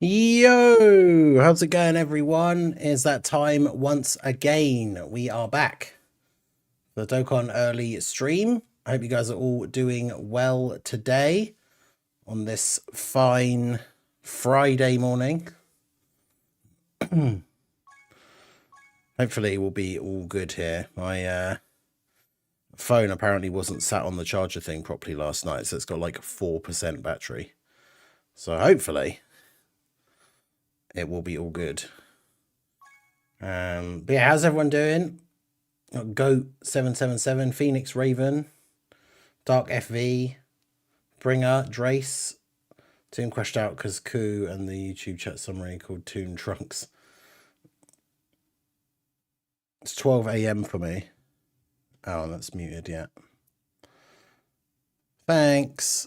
Yo, how's it going, everyone? Is that time once again? We are back. The Dokkan early stream. I hope you guys are all doing well today on this fine Friday morning. Hopefully, we'll be all good here. My phone apparently wasn't sat on the charger thing properly last night, so it's got like 4% battery. So hopefully it will be all good. But yeah, how's everyone doing? Goat 777, Phoenix Raven, Dark FV, Bringer, Drace. Team crashed out because Koo and the YouTube chat summary called Toon Trunks. It's 12 AM for me. Oh, that's muted, yeah. Thanks.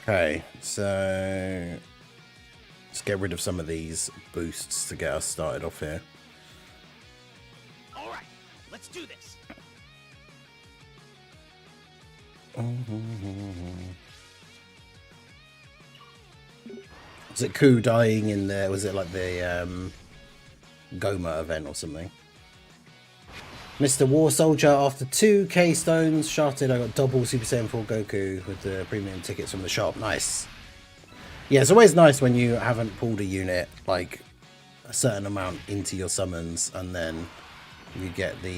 Okay, so let's get rid of some of these boosts to get us started off here. All right, let's do this. Was it Koo dying in there? Was it like the Goma event or something? Mr. War Soldier, after 2k stones shafted, I got double Super Saiyan 4 Goku with the premium tickets from the shop. Nice. Yeah, it's always nice when you haven't pulled a unit like a certain amount into your summons and then you get the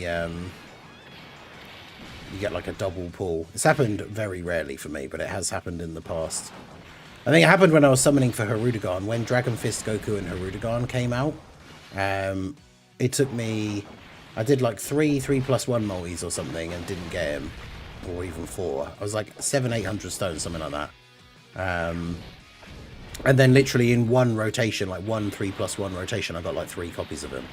you get like a double pull. It's happened very rarely for me, but it has happened in the past. I think it happened when I was summoning for Hirudegarn. When Dragon Fist Goku and Hirudegarn came out, it took me... I did like 3+1 multis or something and didn't get him. Or even 4. I was like 700-800 stones, something like that. And then literally in one rotation, like one 3+1 rotation, I got like 3 copies of him.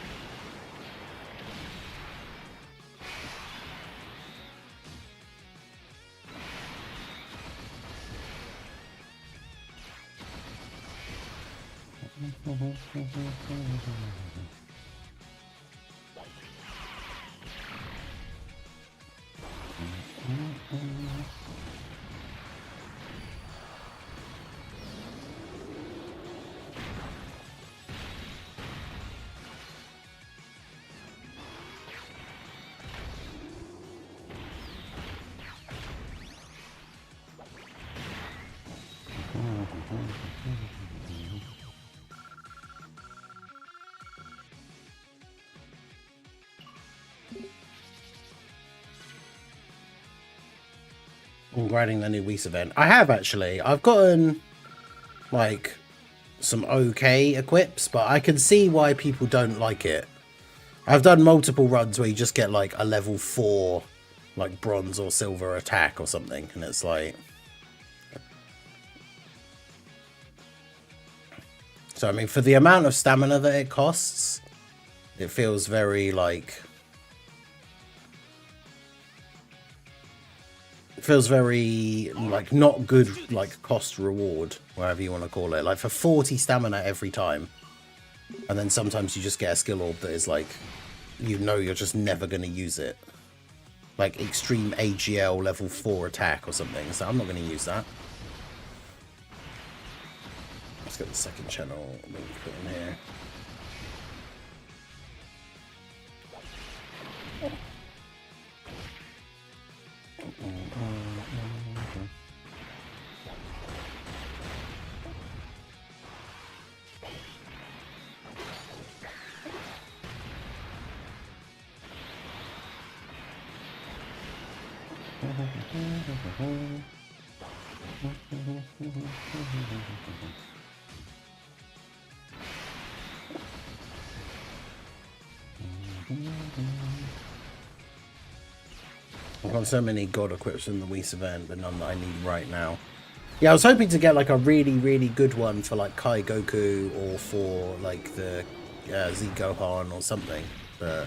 I'm grinding the new Whis event. I have actually. I've gotten like some okay equips, but I can see why people don't like it. I've done multiple runs where you just get like a level 4 like bronze or silver attack or something, and it's like... So I mean, for the amount of stamina that it costs, it feels very like... feels very like not good, like cost reward, whatever you want to call it. Like for 40 stamina every time, and then sometimes you just get a skill orb that is like, you know, you're just never going to use it, like extreme AGL level 4 attack or something. So I'm not going to use that. Let's get the second channel link put in here. I've got so many god equips in the Whis event, but none that I need right now. Yeah, I was hoping to get like a really good one for like Kai Goku or for like the Z Gohan or something, but...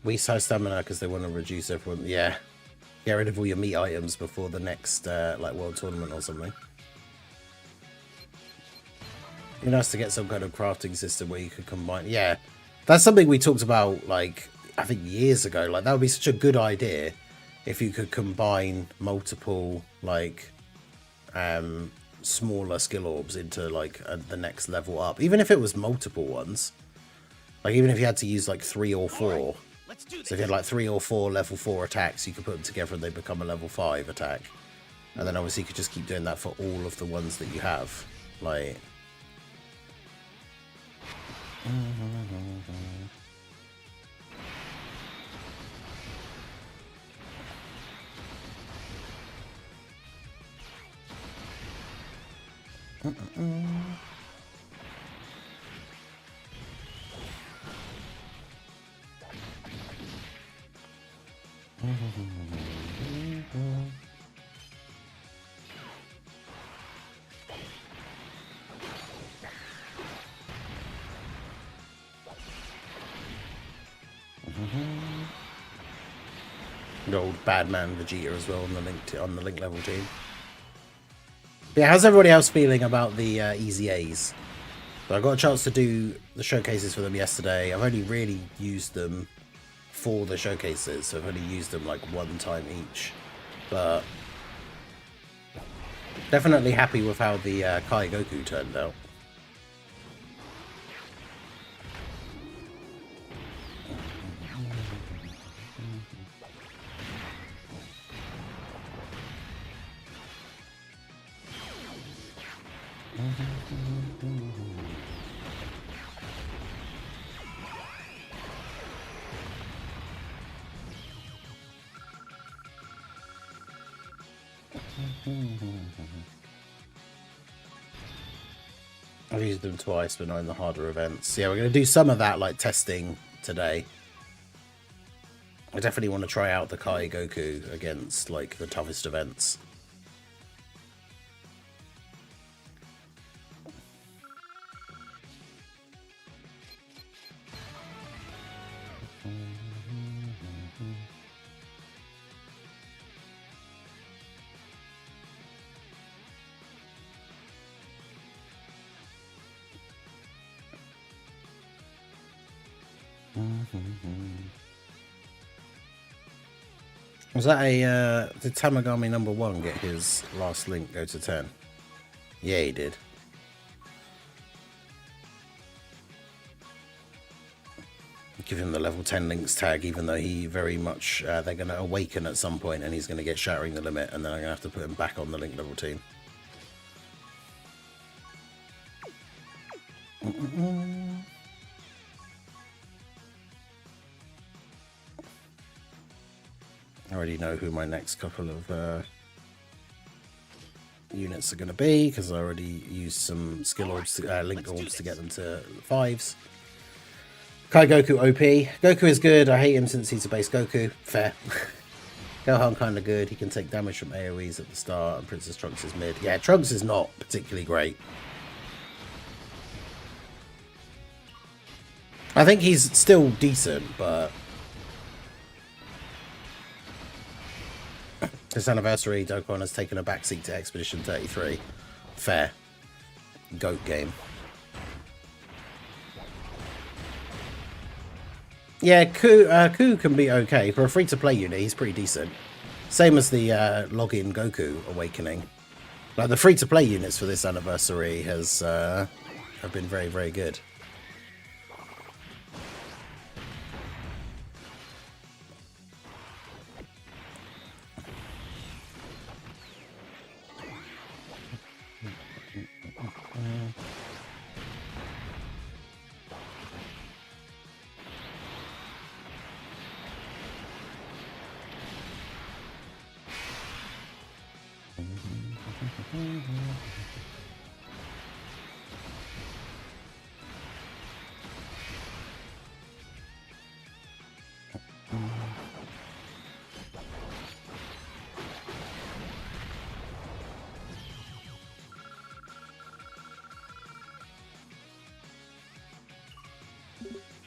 We size stamina because they want to reduce everyone. Yeah. Get rid of all your meat items before the next like world tournament or something. It'd be nice to get some kind of crafting system where you could combine. Yeah, that's something we talked about, like, I think years ago. Like, that would be such a good idea if you could combine multiple, like, smaller skill orbs into, like, the next level up. Even if it was multiple ones. Like, even if you had to use, like, 3 or 4. So if you had, like, 3 or 4 level 4 attacks, you could put them together and they become a level 5 attack. And then, obviously, you could just keep doing that for all of the ones that you have. Like... The old bad man Vegeta as well on the link level team. Yeah, how's everybody else feeling about the EZAs? So I got a chance to do the showcases for them yesterday. I've only really used them for the showcases, so I've only used them like one time each. But definitely happy with how the Kai Goku turned out. I've used them twice, but not in the harder events. Yeah, we're going to do some of that, like, testing today. I definitely want to try out the Kai Goku against, like, the toughest events. Was that a, did Tamagami number 1 get his last link go to 10? Yeah, he did. Give him the level 10 links tag, even though he very much, they're going to awaken at some point and he's going to get Shattering the Limit, and then I'm going to have to put him back on the link level team. I already know who my next couple of units are going to be, because I already used some skill orbs, link orbs to get them to 5s. Kai Goku OP. Goku is good. I hate him since he's a base Goku. Fair. Gohan kind of good. He can take damage from AoEs at the start, and Princess Trunks is mid. Yeah, Trunks is not particularly great. I think he's still decent, but... This anniversary, Dokkan has taken a backseat to Expedition 33. Fair. GOAT game. Yeah, Ku can be okay. For a free-to-play unit, he's pretty decent. Same as the login Goku Awakening. Like, the free-to-play units for this anniversary have been very, very good.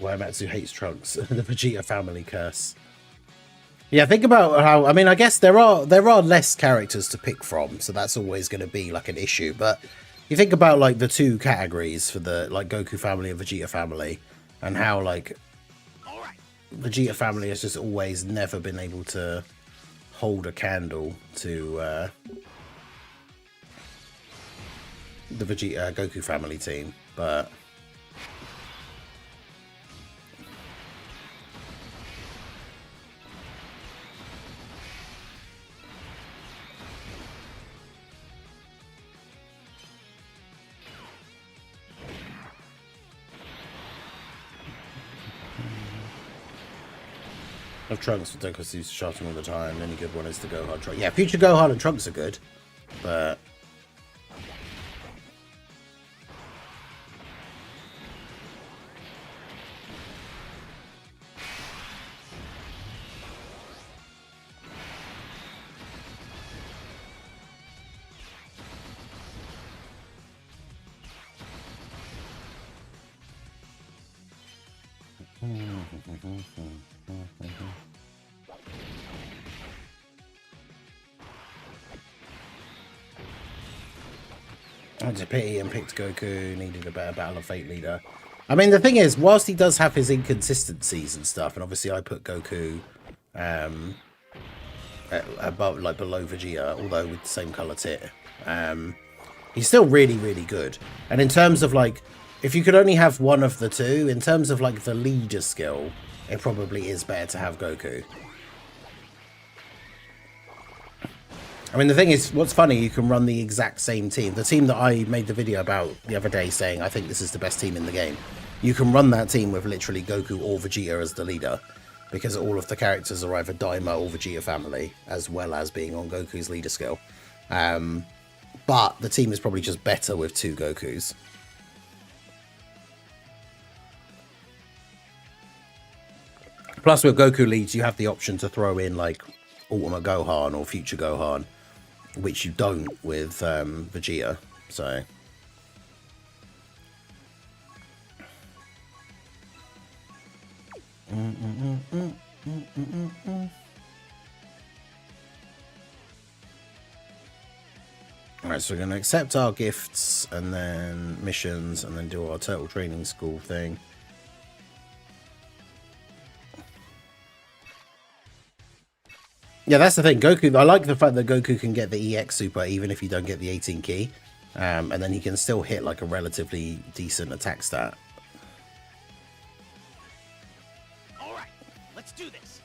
Uematsu hates Trunks. The Vegeta family curse. Yeah, think about how, I mean, I guess there are less characters to pick from, so that's always going to be like an issue. But you think about like the two categories for the like Goku family and Vegeta family, and how like Vegeta family has just always never been able to hold a candle to the Vegeta Goku family team, but of Trunks because he's shouting all the time. The only good one is the Gohan Trunks. Yeah, future Gohan and Trunks are good, but it's a pity and picked Goku. Needed a better Battle of Fate leader. I mean, the thing is, whilst he does have his inconsistencies and stuff, and obviously I put Goku above, like below Vegeta, although with the same color tit, he's still really, really good. And in terms of like, if you could only have one of the two, in terms of like the leader skill, it probably is better to have Goku. I mean, the thing is, what's funny, you can run the exact same team. The team that I made the video about the other day saying, I think this is the best team in the game. You can run that team with literally Goku or Vegeta as the leader, because all of the characters are either Daima or Vegeta family, as well as being on Goku's leader skill. But the team is probably just better with two Gokus. Plus, with Goku leads, you have the option to throw in, like, Ultimate Gohan or Future Gohan, which you don't with Vegeta, so... Alright, so we're going to accept our gifts, and then missions, and then do our Turtle Training School thing. Yeah, that's the thing. Goku, I like the fact that Goku can get the EX Super even if you don't get the 18 key. And then he can still hit like a relatively decent attack stat. Alright, let's do this.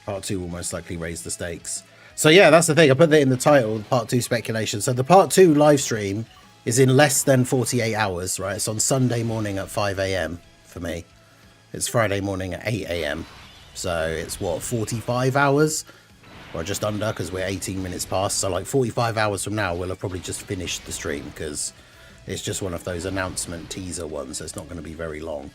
Part 2 will most likely raise the stakes. So yeah, that's the thing. I put that in the title, Part 2 speculation. So the Part 2 live stream is in less than 48 hours, right? It's on Sunday morning at 5 AM for me. It's Friday morning at 8 AM. So it's what, 45 hours? Or just under, because we're 18 minutes past. So like 45 hours from now, we'll have probably just finished the stream, because it's just one of those announcement teaser ones. So it's not going to be very long.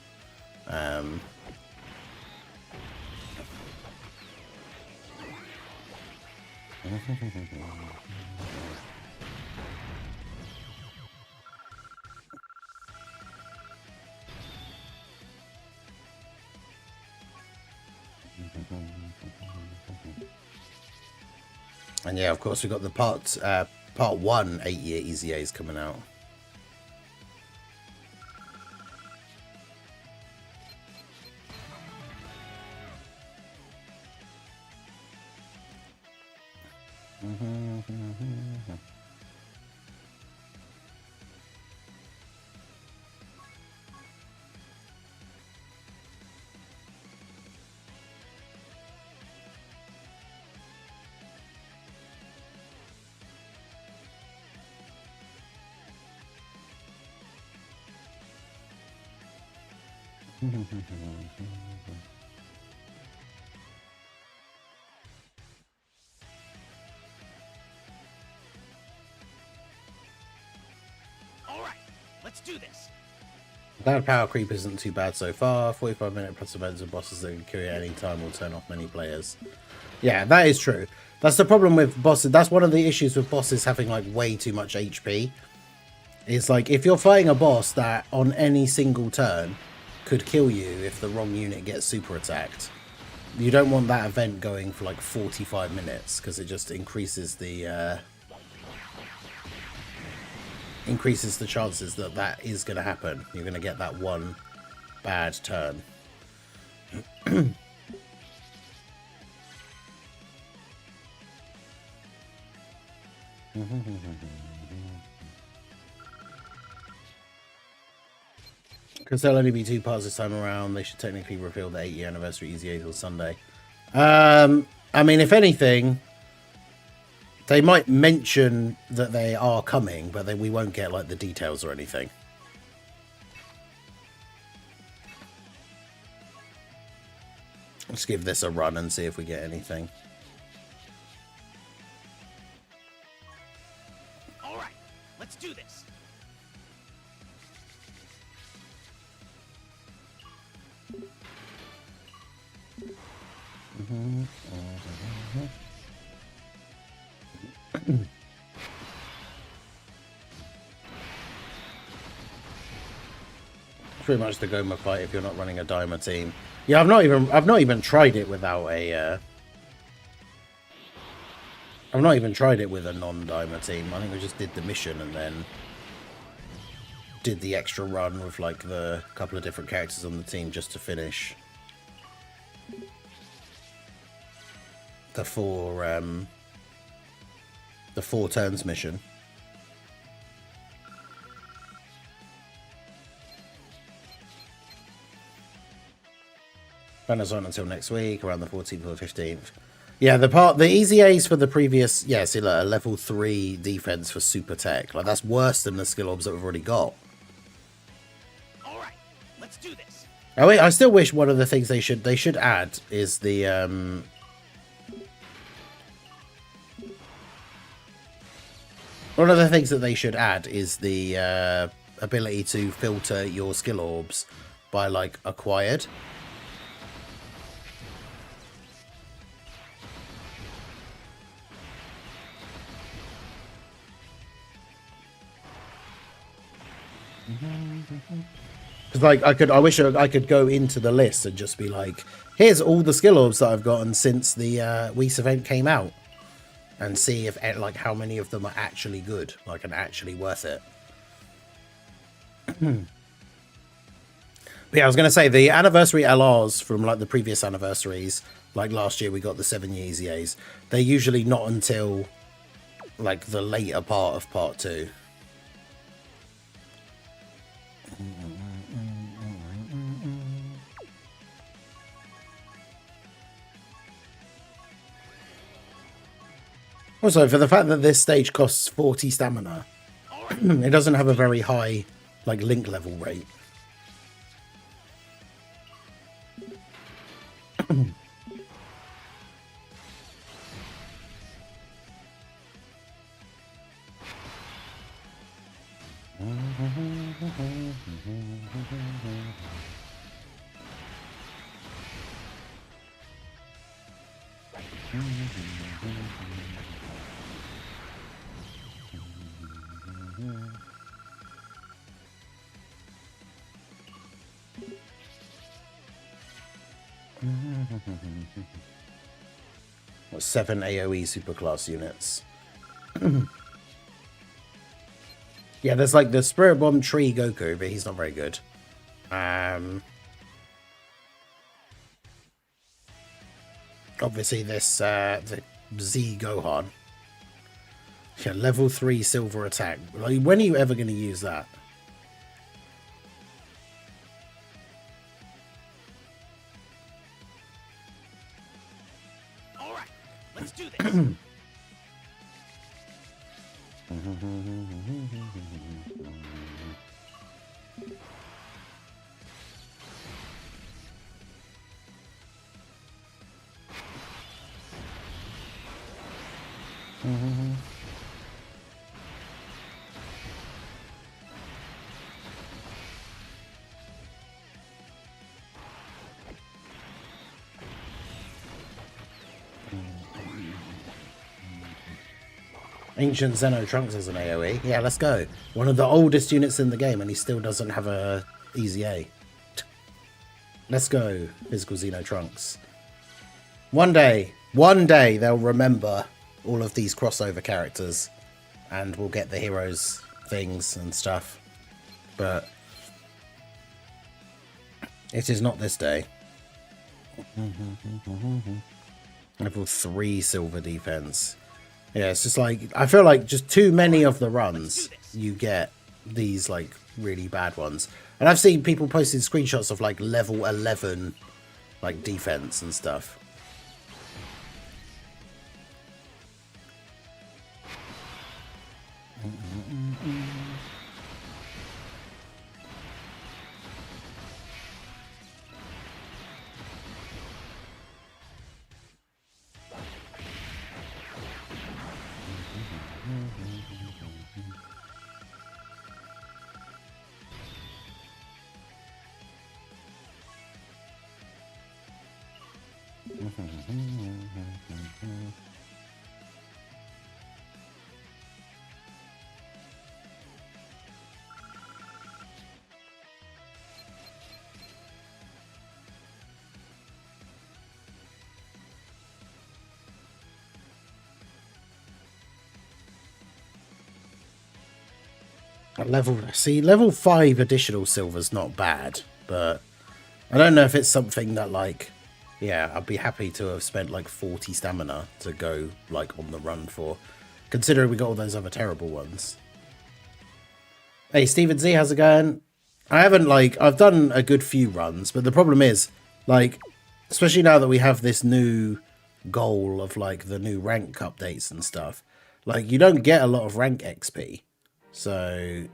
And yeah, of course, we've got the part 1 8-year EZAs coming out. Alright, let's do this. That power creep isn't too bad so far. 45-minute plus events and bosses that can kill you at any time will turn off many players. Yeah, that is true. That's the problem with bosses. That's one of the issues with bosses having like way too much HP. It's like if you're fighting a boss that on any single turn could kill you if the wrong unit gets super attacked. You don't want that event going for like 45 minutes because it just increases the chances that that is going to happen. You're going to get that one bad turn. Because there'll only be 2 parts this time around, they should technically reveal the 8-year anniversary EZA on Sunday. I mean, if anything, they might mention that they are coming, but then we won't get like the details or anything. Let's give this a run and see if we get anything. All right, let's do this. Pretty much the Goma fight if you're not running a Dimer team. Yeah, I've not even tried it without a I've not even tried it with a non-Dimer team. I think I just did the mission and then did the extra run with like the couple of different characters on the team just to finish the four turns mission. Banners on until next week, around the 14th or 15th. Yeah, the EZAs for the previous, yeah, see, like a level 3 defense for super tech. Like, that's worse than the skill orbs that we've already got. All right, let's do this. Oh, wait, I still wish one of the things they should add is the one of the things that they should add is the ability to filter your skill orbs by like acquired. Because like I wish I could go into the list and just be like, here's all the skill orbs that I've gotten since the Whis event came out, and see if like how many of them are actually good, like and actually worth it. But yeah, I was gonna say the anniversary LRs from like the previous anniversaries, like last year we got the 7-year EZAs. They're usually not until like the later part of part 2. Also, for the fact that this stage costs 40 stamina, it doesn't have a very high, like, link level rate. What, 7 AoE superclass units. Yeah, there's like the Spirit Bomb Tree Goku, but he's not very good. Obviously this the Z Gohan. Yeah, level 3 silver attack. Like, when are you ever going to use that? All right, let's do this. Ancient Zeno Trunks is an AoE. Yeah, let's go. One of the oldest units in the game, and he still doesn't have a EZA. Let's go, physical Xeno Trunks. One day they'll remember all of these crossover characters and we'll get the heroes things and stuff. But it is not this day. Level 3 silver defense. Yeah, it's just like, I feel like just too many of the runs you get these like really bad ones. And I've seen people posting screenshots of like level 11 like defense and stuff. Level 5 additional silver's not bad, but I don't know if it's something that like, yeah, I'd be happy to have spent like 40 stamina to go like on the run for, considering we got all those other terrible ones. Hey, Stephen Z, how's it going? I haven't like, I've done a good few runs, but the problem is like, especially now that we have this new goal of like the new rank updates and stuff, like you don't get a lot of rank XP. So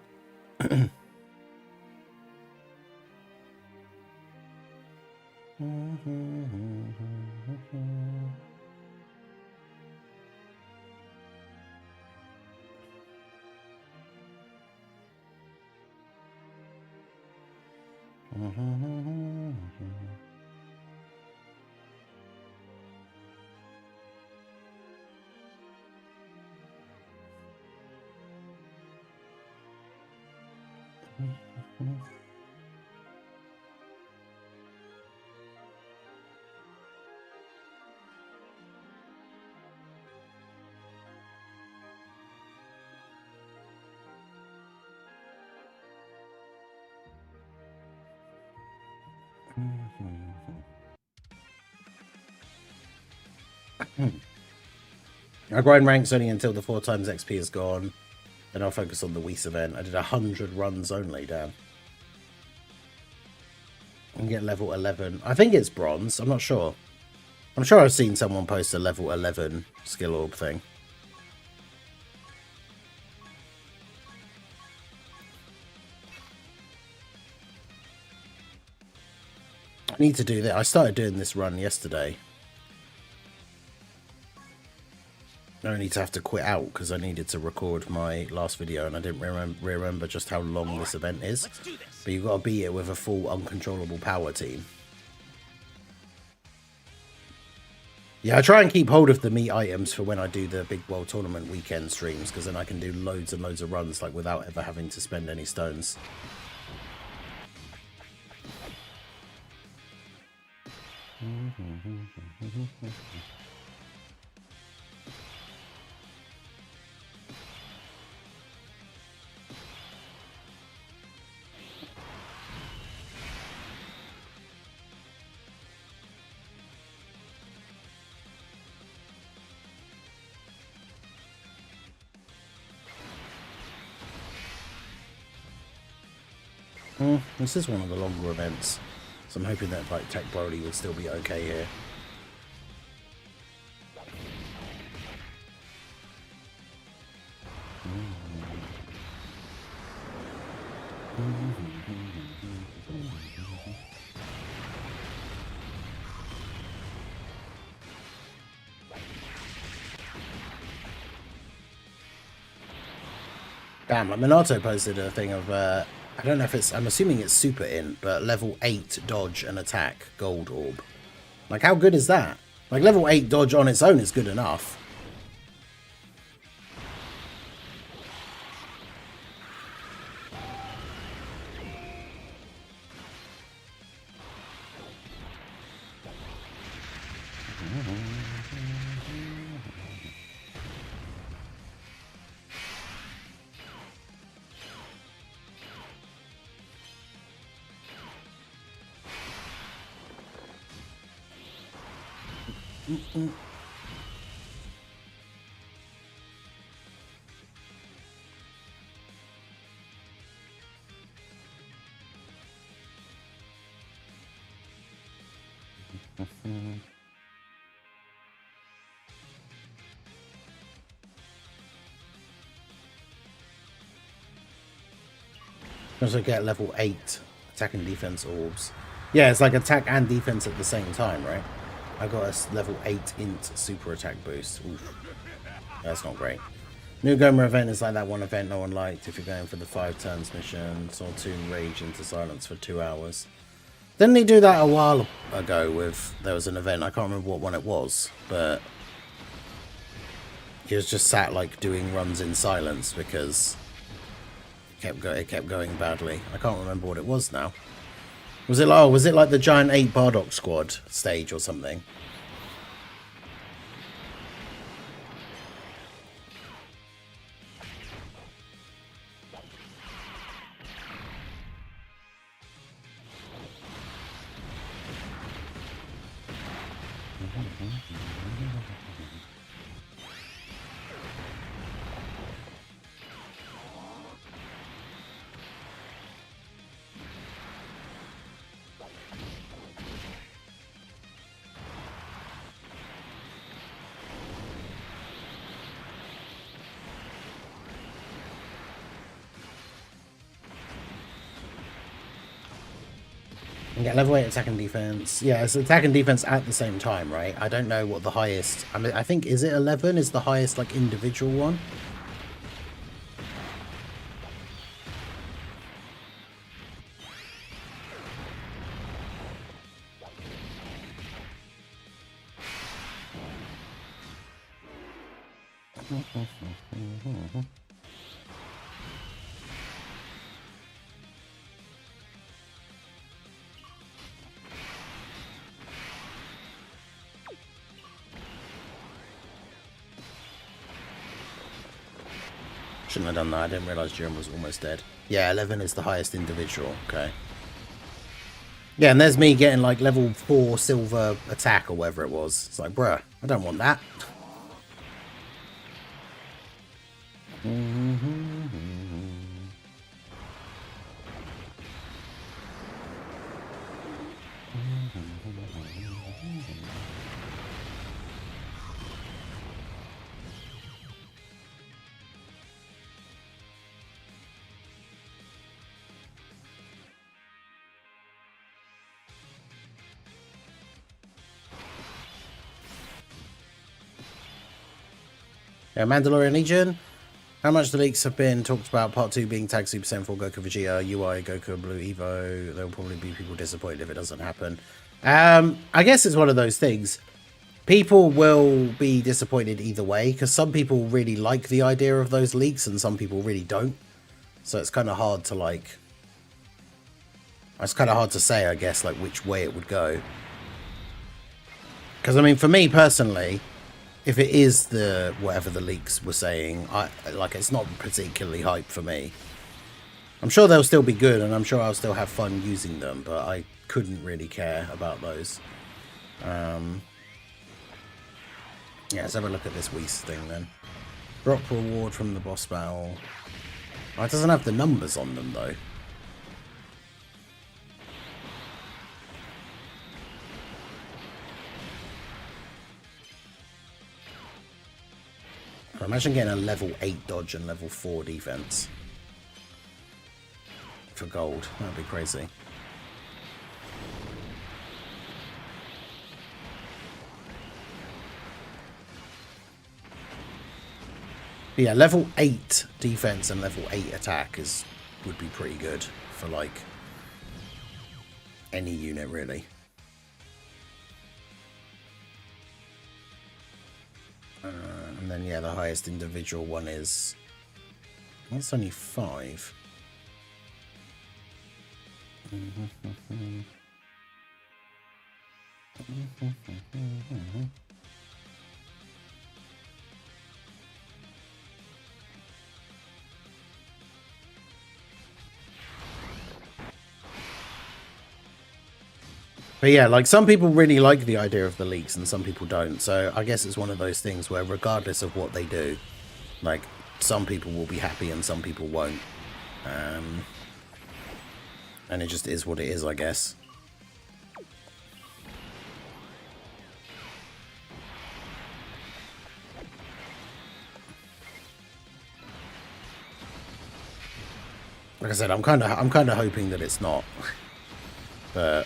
I grind ranks only until the 4 times XP is gone. Then I'll focus on the Whis event. I did 100 runs only, damn. And get level 11. I think it's bronze. I'm not sure. I'm sure I've seen someone post a level 11 skill orb thing. I need to do that. I started doing this run yesterday. I only to have to quit out because I needed to record my last video and I didn't remember just how long this event is. But you've got to beat it with a full uncontrollable power team. Yeah, I try and keep hold of the meat items for when I do the Big World Tournament weekend streams, because then I can do loads and loads of runs like without ever having to spend any stones. This is one of the longer events, so I'm hoping that like Tech Broly would still be okay here. Damn, like Minato posted a thing of I don't know if it's, I'm assuming it's super int, but level 8 dodge and attack gold orb. Like, how good is that? Like, level 8 dodge on its own is good enough. Also get level 8 attack and defense orbs. Yeah, it's like attack and defense at the same time, right? I got a level 8 int super attack boost. Oof. That's not great. New Gomer event is like that one event no one liked if you're going for the 5 turns mission. Sawtune Rage into silence for 2 hours. Didn't he do that a while ago with... There was an event, I can't remember what one it was, but... He was just sat like doing runs in silence because... It kept going badly. I can't remember what it was now. Was it like the Giant 8 Bardock Squad stage or something? Yeah, level 8 attack and defense. Yeah, it's attack and defense at the same time, right? I don't know what the highest... I mean, I think, is it 11 is the highest, like, individual one? Shouldn't have done that. I didn't realise Jiren was almost dead. Yeah, 11 is the highest individual. Okay. Yeah, and there's me getting like level 4 silver attack or whatever it was. It's like, bruh, I don't want that. Yeah, Mandalorian Legion. How much the leaks have been talked about, part 2 being Tag Super Saiyan 4 Goku Vegeta, UI Goku Blue Evo. There will probably be people disappointed if it doesn't happen. I guess it's one of those things. People will be disappointed either way, because some people really like the idea of those leaks and some people really don't. So it's kind of hard to like... It's kind of hard to say, I guess, like which way it would go. Because, I mean, for me personally... If it is the whatever the leaks were saying, it's not particularly hype for me. I'm sure they'll still be good, and I'm sure I'll still have fun using them, but I couldn't really care about those. Yeah, let's have a look at this Whis thing then. Drop reward from the boss battle. Oh, it doesn't have the numbers on them though. Imagine getting a level 8 dodge and level 4 defense for gold. That'd be crazy. But yeah, level 8 defense and level 8 attack would be pretty good for like any unit really. And then, yeah, the highest individual one is... That's only 5. But yeah, like some people really like the idea of the leaks and some people don't. So I guess it's one of those things where regardless of what they do, like some people will be happy and some people won't. And it just is what it is, I guess. Like I said, I'm kind of hoping that it's not. But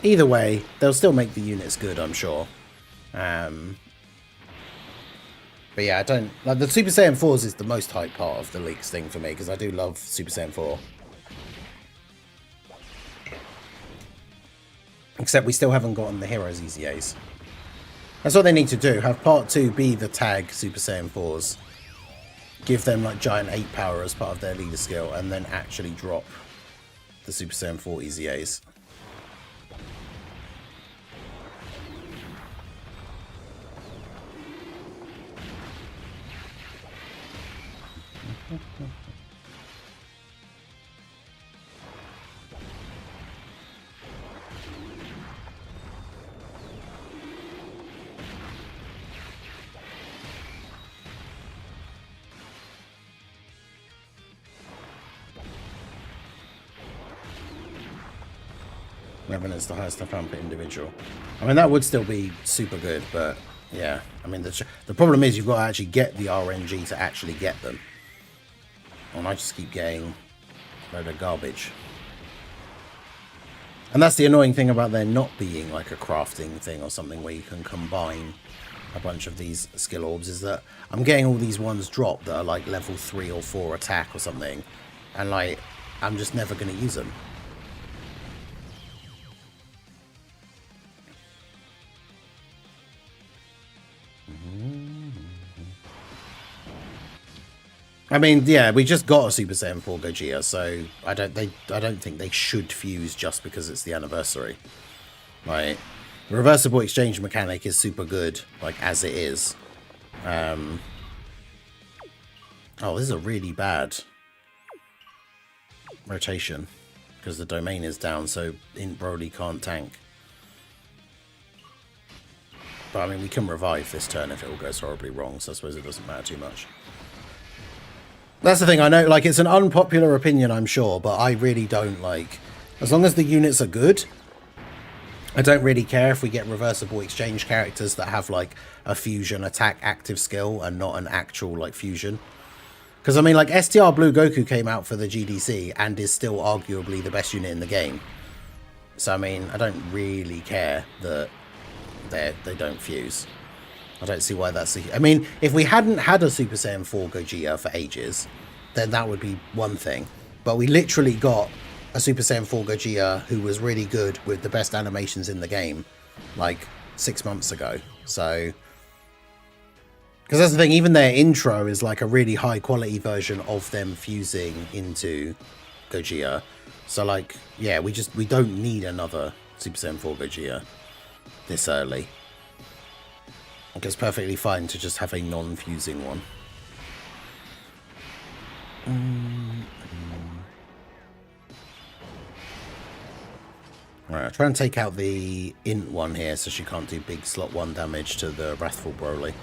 either way, they'll still make the units good, I'm sure. But yeah, I don't like the Super Saiyan 4s is the most hype part of the leaks thing for me because I do love Super Saiyan 4. Except we still haven't gotten the Heroes EZAs. That's what they need to do. Have Part 2 be the tag Super Saiyan 4s. Give them like giant 8 power as part of their leader skill and then actually drop the Super Saiyan 4 EZAs. Revenant's the highest I found per individual. I mean, that would still be super good, but yeah. I mean, the problem is you've got to actually get the RNG to actually get them. And I just keep getting a load of garbage. And that's the annoying thing about there not being like a crafting thing or something where you can combine a bunch of these skill orbs, is that I'm getting all these ones dropped that are like level 3 or 4 attack or something. And like, I'm just never going to use them. I mean, yeah, we just got a Super Saiyan 4 Gogeta, so I don't think they should fuse just because it's the anniversary. Like, the reversible exchange mechanic is super good, like as it is. Oh, this is a really bad rotation because the domain is down, so Broly can't tank. But I mean, we can revive this turn if it all goes horribly wrong, so I suppose it doesn't matter too much. That's the thing, I know, like, it's an unpopular opinion, I'm sure, but I really don't like... As long as the units are good, I don't really care if we get reversible exchange characters that have, like, a fusion attack active skill and not an actual, like, fusion. Because, I mean, like, STR Blue Goku came out for the GDC and is still arguably the best unit in the game. So, I mean, I don't really care that they don't fuse. I don't see why that's... I mean, if we hadn't had a Super Saiyan 4 Gogeta for ages, then that would be one thing. But we literally got a Super Saiyan 4 Gogeta who was really good with the best animations in the game, like, 6 months ago. So... Because that's the thing, even their intro is like a really high quality version of them fusing into Gogeta. So, like, yeah, we don't need another Super Saiyan 4 Gogeta this early. It's perfectly fine to just have a non-fusing one. Alright, I'll try and take out the int one here so she can't do big slot 1 damage to the Wrathful Broly.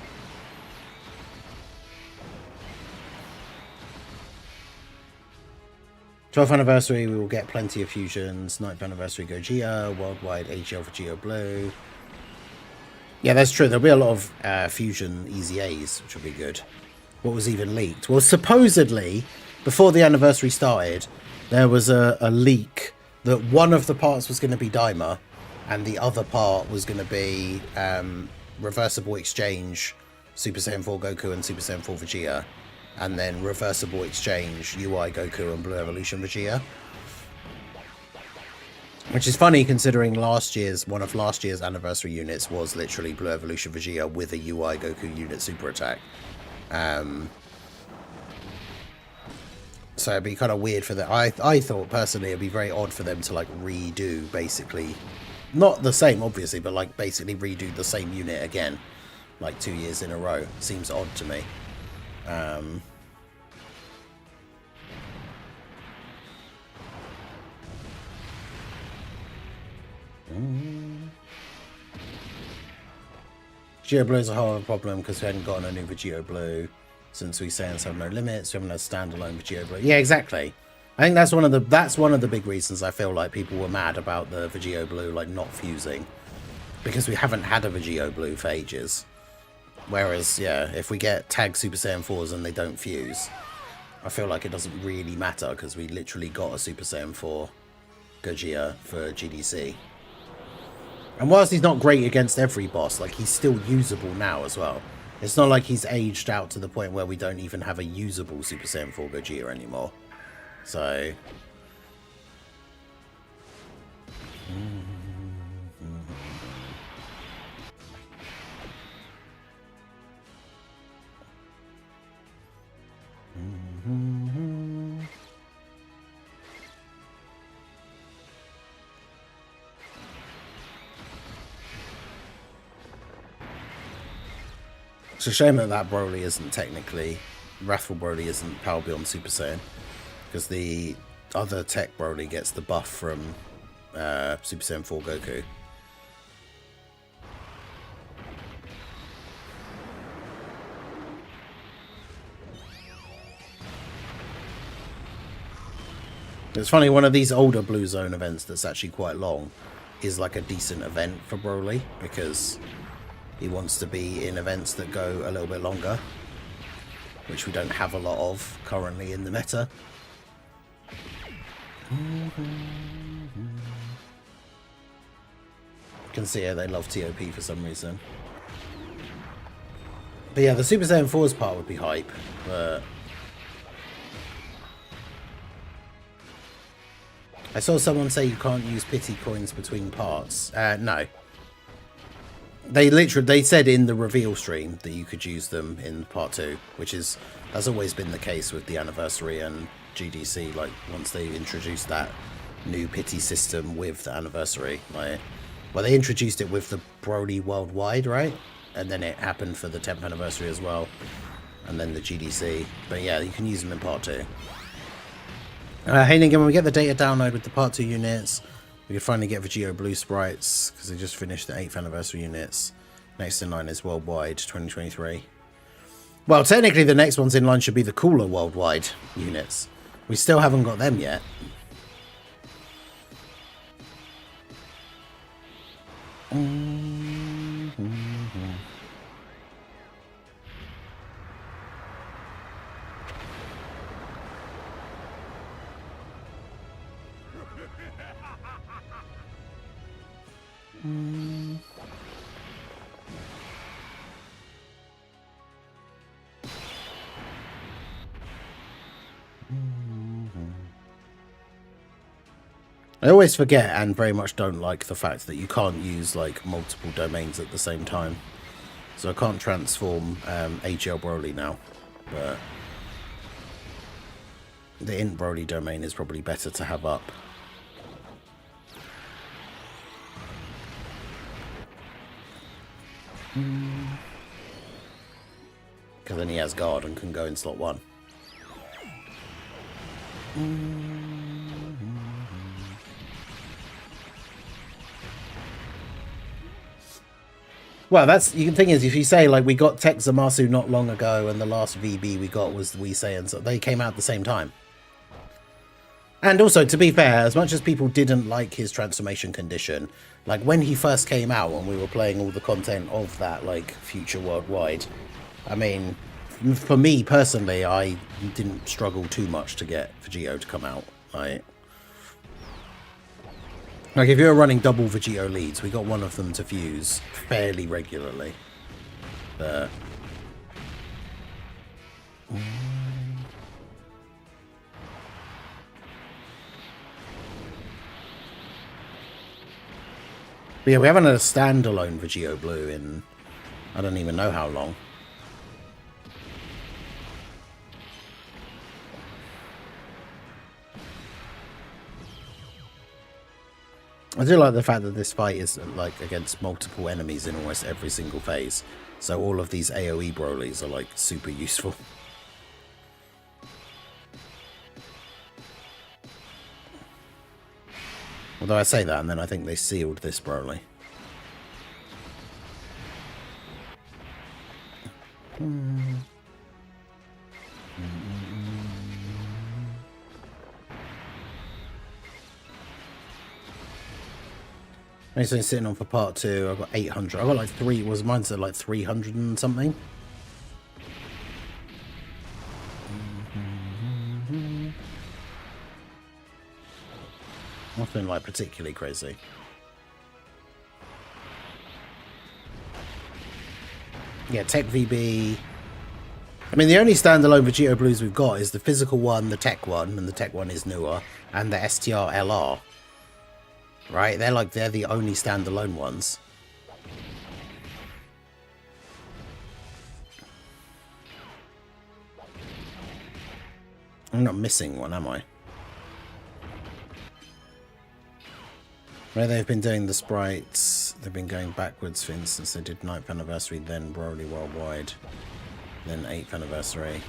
th anniversary, we will get plenty of fusions. 9th anniversary Gogeta, worldwide AGL for Geo Blue. Yeah, that's true. There'll be a lot of fusion EZAs, which will be good. What was even leaked? Well, supposedly, before the anniversary started, there was a leak that one of the parts was going to be Daima, and the other part was going to be reversible exchange Super Saiyan 4 Goku and Super Saiyan 4 Vegeta, and then reversible exchange UI Goku and Blue Evolution Vegeta. Which is funny considering one of last year's anniversary units was literally Blue Evolution Vegeta with a UI Goku unit super attack. So it'd be kind of weird for them. I thought personally it'd be very odd for them to like redo basically, not the same obviously, but like basically redo the same unit again, like 2 years in a row. Seems odd to me. Vegeta Blue is a whole other problem because we hadn't gotten a new Vegeta Blue since we Saiyans have no limits. We haven't had standalone Vegeta Blue. Yeah, exactly. I think that's one of the big reasons I feel like people were mad about the Vegeta Blue like not fusing, because we haven't had a Vegeta Blue for ages. Whereas, yeah, if we get tag Super Saiyan 4s and they don't fuse, I feel like it doesn't really matter because we literally got a Super Saiyan 4 Gogeta for GDC. And whilst he's not great against every boss, like, he's still usable now as well. It's not like he's aged out to the point where we don't even have a usable Super Saiyan 4 Gogeta anymore. So... It's a shame that Broly isn't technically... Wrathful Broly isn't Power Beyond Super Saiyan. Because the other tech Broly gets the buff from Super Saiyan 4 Goku. It's funny, one of these older Blue Zone events that's actually quite long is like a decent event for Broly, because he wants to be in events that go a little bit longer, which we don't have a lot of currently in the meta. You can see here they love TOP for some reason. But yeah, the Super Saiyan 4's part would be hype, but... I saw someone say you can't use pity coins between parts. No. They said in the reveal stream that you could use them in part 2, which has always been the case with the anniversary and GDC. Like, once they introduced that new pity system with the anniversary, like, well, they introduced it with the Broly Worldwide, right? And then it happened for the 10th anniversary as well, and then the GDC. But yeah, you can use them in part 2. Hey Nigan, when we get the data download with the part 2 units, we could finally get Vegeta Blue sprites, because they just finished the 8th anniversary units. Next in line is Worldwide 2023. Well, technically the next ones in line should be the cooler Worldwide units. We still haven't got them yet. I always forget and very much don't like the fact that you can't use like multiple domains at the same time. So I can't transform AGL Broly now, but the int Broly domain is probably better to have up. Because then he has guard and can go in slot 1. Well, the thing is, if you say, like, we got Tech Zamasu not long ago and the last VB we got was the We Saiyans, so they came out at the same time. And also, to be fair, as much as people didn't like his transformation condition, like, when he first came out and we were playing all the content of that, like, future Worldwide, I mean, for me, personally, I didn't struggle too much to get Vegito to come out, right? Like, if you're running double Vegito leads, we got one of them to fuse fairly regularly. But... But yeah, we haven't had a standalone Vegito Blue in I don't even know how long. I do like the fact that this fight is like against multiple enemies in almost every single phase. So all of these AoE Brolys are like super useful. Although I say that, and then I think they sealed this Broly. It's been sitting on for part 2. I've got 800. I got like 3. Was mine's at like 300 and something. Nothing like particularly crazy. Yeah, Tech VB. I mean, the only standalone Vegito Blues we've got is the physical one, the tech one, and the tech one is newer, and the STR LR. Right? They're the only standalone ones. I'm not missing one, am I? Where they've been doing the sprites, they've been going backwards. For instance, they did 9th anniversary, then Broly Worldwide, then 8th anniversary.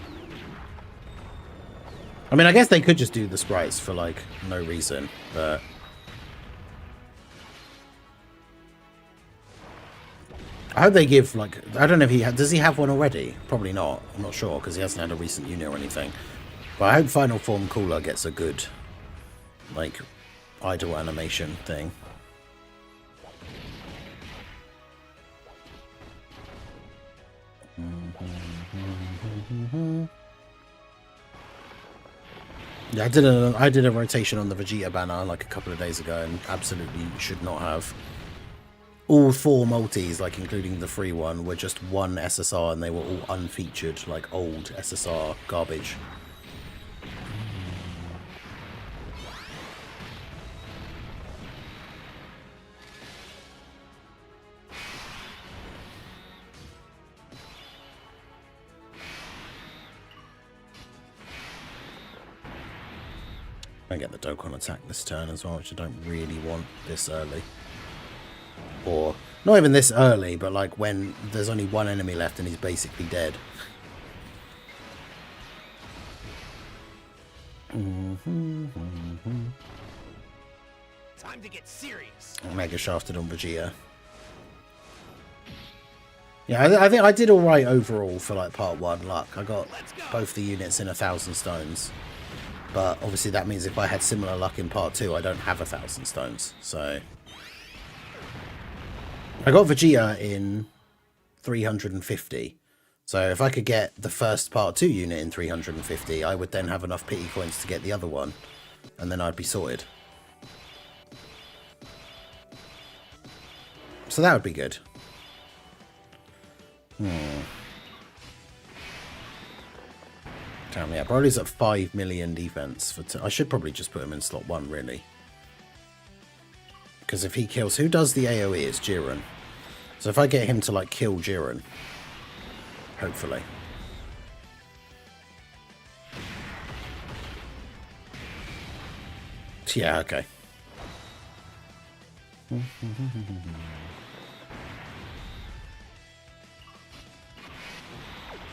I mean, I guess they could just do the sprites for like no reason, but I hope they give like, I don't know if he does he have one already? Probably not. I'm not sure because he hasn't had a recent unit or anything. But I hope Final Form Cooler gets a good like idle animation thing. Yeah, I did a rotation on the Vegeta banner like a couple of days ago and absolutely should not have. All 4 multis, like including the free one, were just 1 SSR and they were all unfeatured, like old SSR garbage. I get the Dokkan attack this turn as well, which I don't really want this early. Or, not even this early, but like when there's only 1 enemy left and he's basically dead. Time to get serious. Mega shafted on Vegeta. Yeah, I think I did alright overall for like part 1 luck. I got both the units in 1,000 stones. But obviously that means if I had similar luck in part 2, I don't have 1,000 stones. So I got Vegeta in 350. So if I could get the first part 2 unit in 350, I would then have enough pity coins to get the other one. And then I'd be sorted. So that would be good. Damn, yeah, Broly's at 5 million defense. I should probably just put him in slot 1, really. Because if he kills... Who does the AoE? It's Jiren. So if I get him to, like, kill Jiren... Hopefully. Yeah, okay.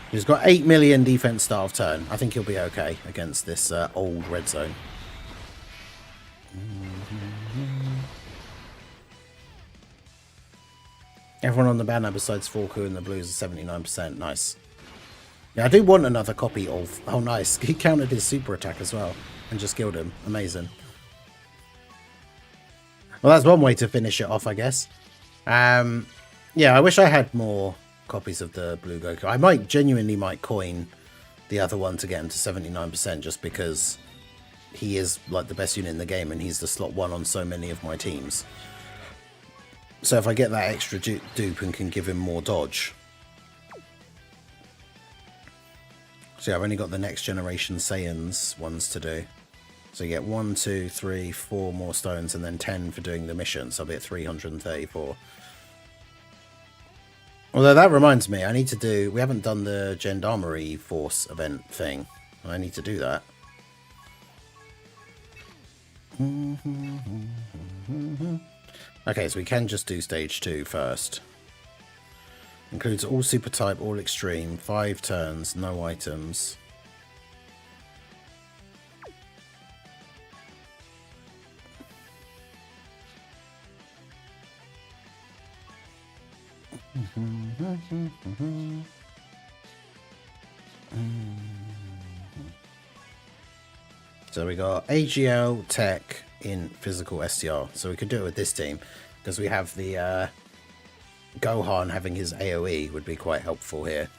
He's got 8 million defense start of turn. I think he'll be okay against this old red zone. Everyone on the banner besides Forku and the Blues is 79%. Nice. Yeah, I do want another copy of... Oh, nice. He countered his super attack as well and just killed him. Amazing. Well, that's one way to finish it off, I guess. Yeah, I wish I had more copies of the Blue Goku. I genuinely might coin the other one to get him to 79% just because he is like the best unit in the game and he's the slot 1 on so many of my teams. So if I get that extra dupe and can give him more dodge. So yeah, I've only got the next generation Saiyans ones to do. So you get 1, 2, 3, 4 more stones and then 10 for doing the mission. So I'll be at 334. Although that reminds me, I need to do... We haven't done the Gendarmerie Force event thing. I need to do that. Okay, so we can just do stage 2 first. Includes all super type, all extreme, 5 turns, no items. So we got AGL, Tech, in physical STR. So we could do it with this team because we have the Gohan having his AoE would be quite helpful here.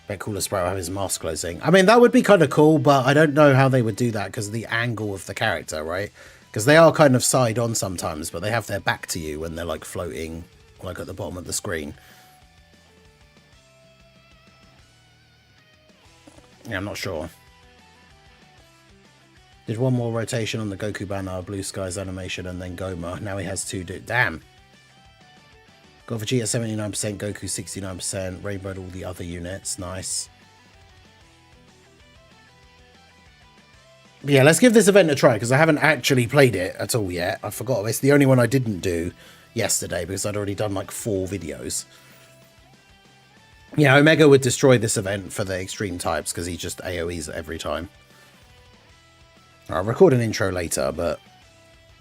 Bet cooler Sprout have his mask closing. I mean, that would be kind of cool, but I don't know how they would do that because of the angle of the character, right? Because they are kind of side on sometimes, but they have their back to you when they're like floating, like at the bottom of the screen. Yeah, I'm not sure. Did one more rotation on the Goku banner, Blue Skies animation, and then Goma. Now he has two. Damn. Got Vegeta 79%, Goku 69%, rainbowed all the other units. Nice. But yeah, let's give this event a try, because I haven't actually played it at all yet. I forgot. It's the only one I didn't do yesterday, because I'd already done like 4 videos. Yeah, Omega would destroy this event for the extreme types, because he just AoEs every time. I'll record an intro later, but...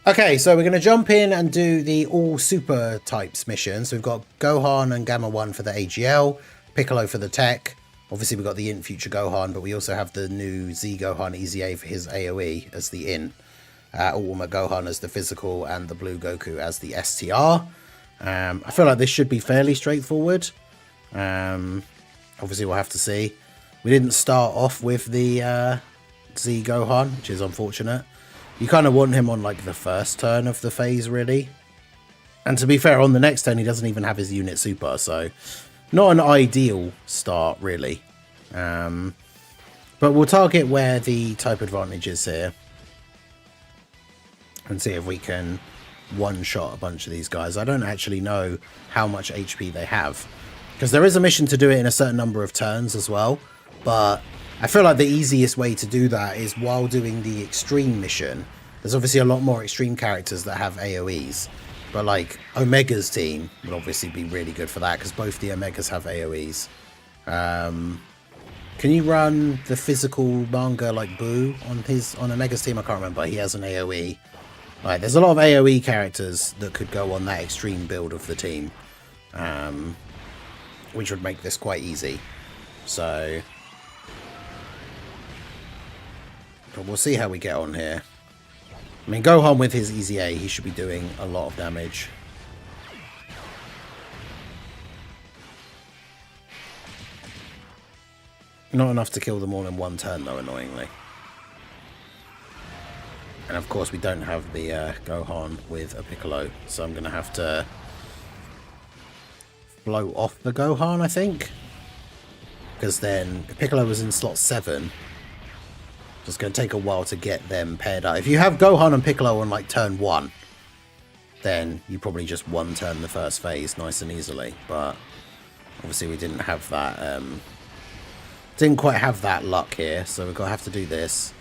Okay, so we're going to jump in and do the all super types mission. So we've got Gohan and Gamma 1 for the AGL, Piccolo for the Tech. Obviously we've got the Int Future Gohan, but we also have the new Z Gohan EZA for his AoE as the Int. Ultimate Gohan as the physical, and the Blue Goku as the STR. I feel like this should be fairly straightforward. Obviously we'll have to see. We didn't start off with the Z Gohan, which is unfortunate. You kind of want him on like the first turn of the phase, really. And to be fair, on the next turn he doesn't even have his unit super, so not an ideal start, really. But we'll target where the type advantage is here and see if we can one-shot a bunch of these guys. I don't actually know how much HP they have, because there is a mission to do it in a certain number of turns as well, but I feel like the easiest way to do that is while doing the extreme mission. There's obviously a lot more extreme characters that have AoEs, but like Omega's team would obviously be really good for that, because both the Omegas have AoEs. Can you run the physical manga like Boo on Omega's team? I can't remember. He has an AoE. Like, there's a lot of AoE characters that could go on that extreme build of the team, which would make this quite easy. So, but we'll see how we get on here. I mean, Gohan with his EZA, he should be doing a lot of damage. Not enough to kill them all in one turn, though, annoyingly. And of course, we don't have the Gohan with a Piccolo, so I'm going to have to blow off the Gohan, I think. Because then Piccolo was in slot 7. So it's going to take a while to get them paired up. If you have Gohan and Piccolo on like turn 1, then you probably just one turn the first phase nice and easily. But obviously we didn't have that. Didn't quite have that luck here, so we're going to have to do this.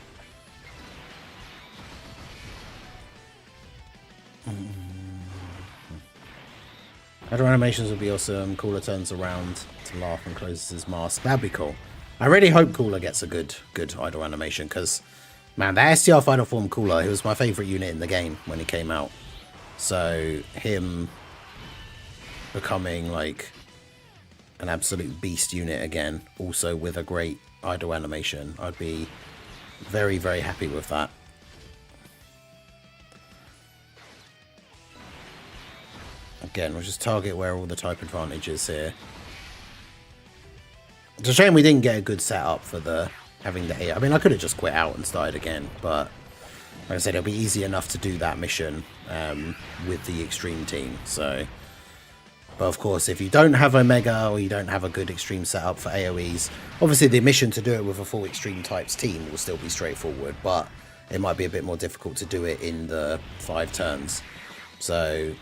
Other animations would be awesome. Cooler turns around to laugh and closes his mask. That'd be cool. I really hope Cooler gets a good idle animation, because, man, that STR Final Form Cooler, he was my favourite unit in the game when he came out. So, him becoming, like, an absolute beast unit again, also with a great idle animation, I'd be very, very happy with that. Again, we'll just target where all the type advantage is here. It's a shame we didn't get a good setup for the having the A. I mean, I could have just quit out and started again, but like I said, it'll be easy enough to do that mission with the extreme team. So, but of course, if you don't have Omega or you don't have a good extreme setup for AoEs, obviously the mission to do it with a full extreme types team will still be straightforward, but it might be a bit more difficult to do it in the 5 turns. So,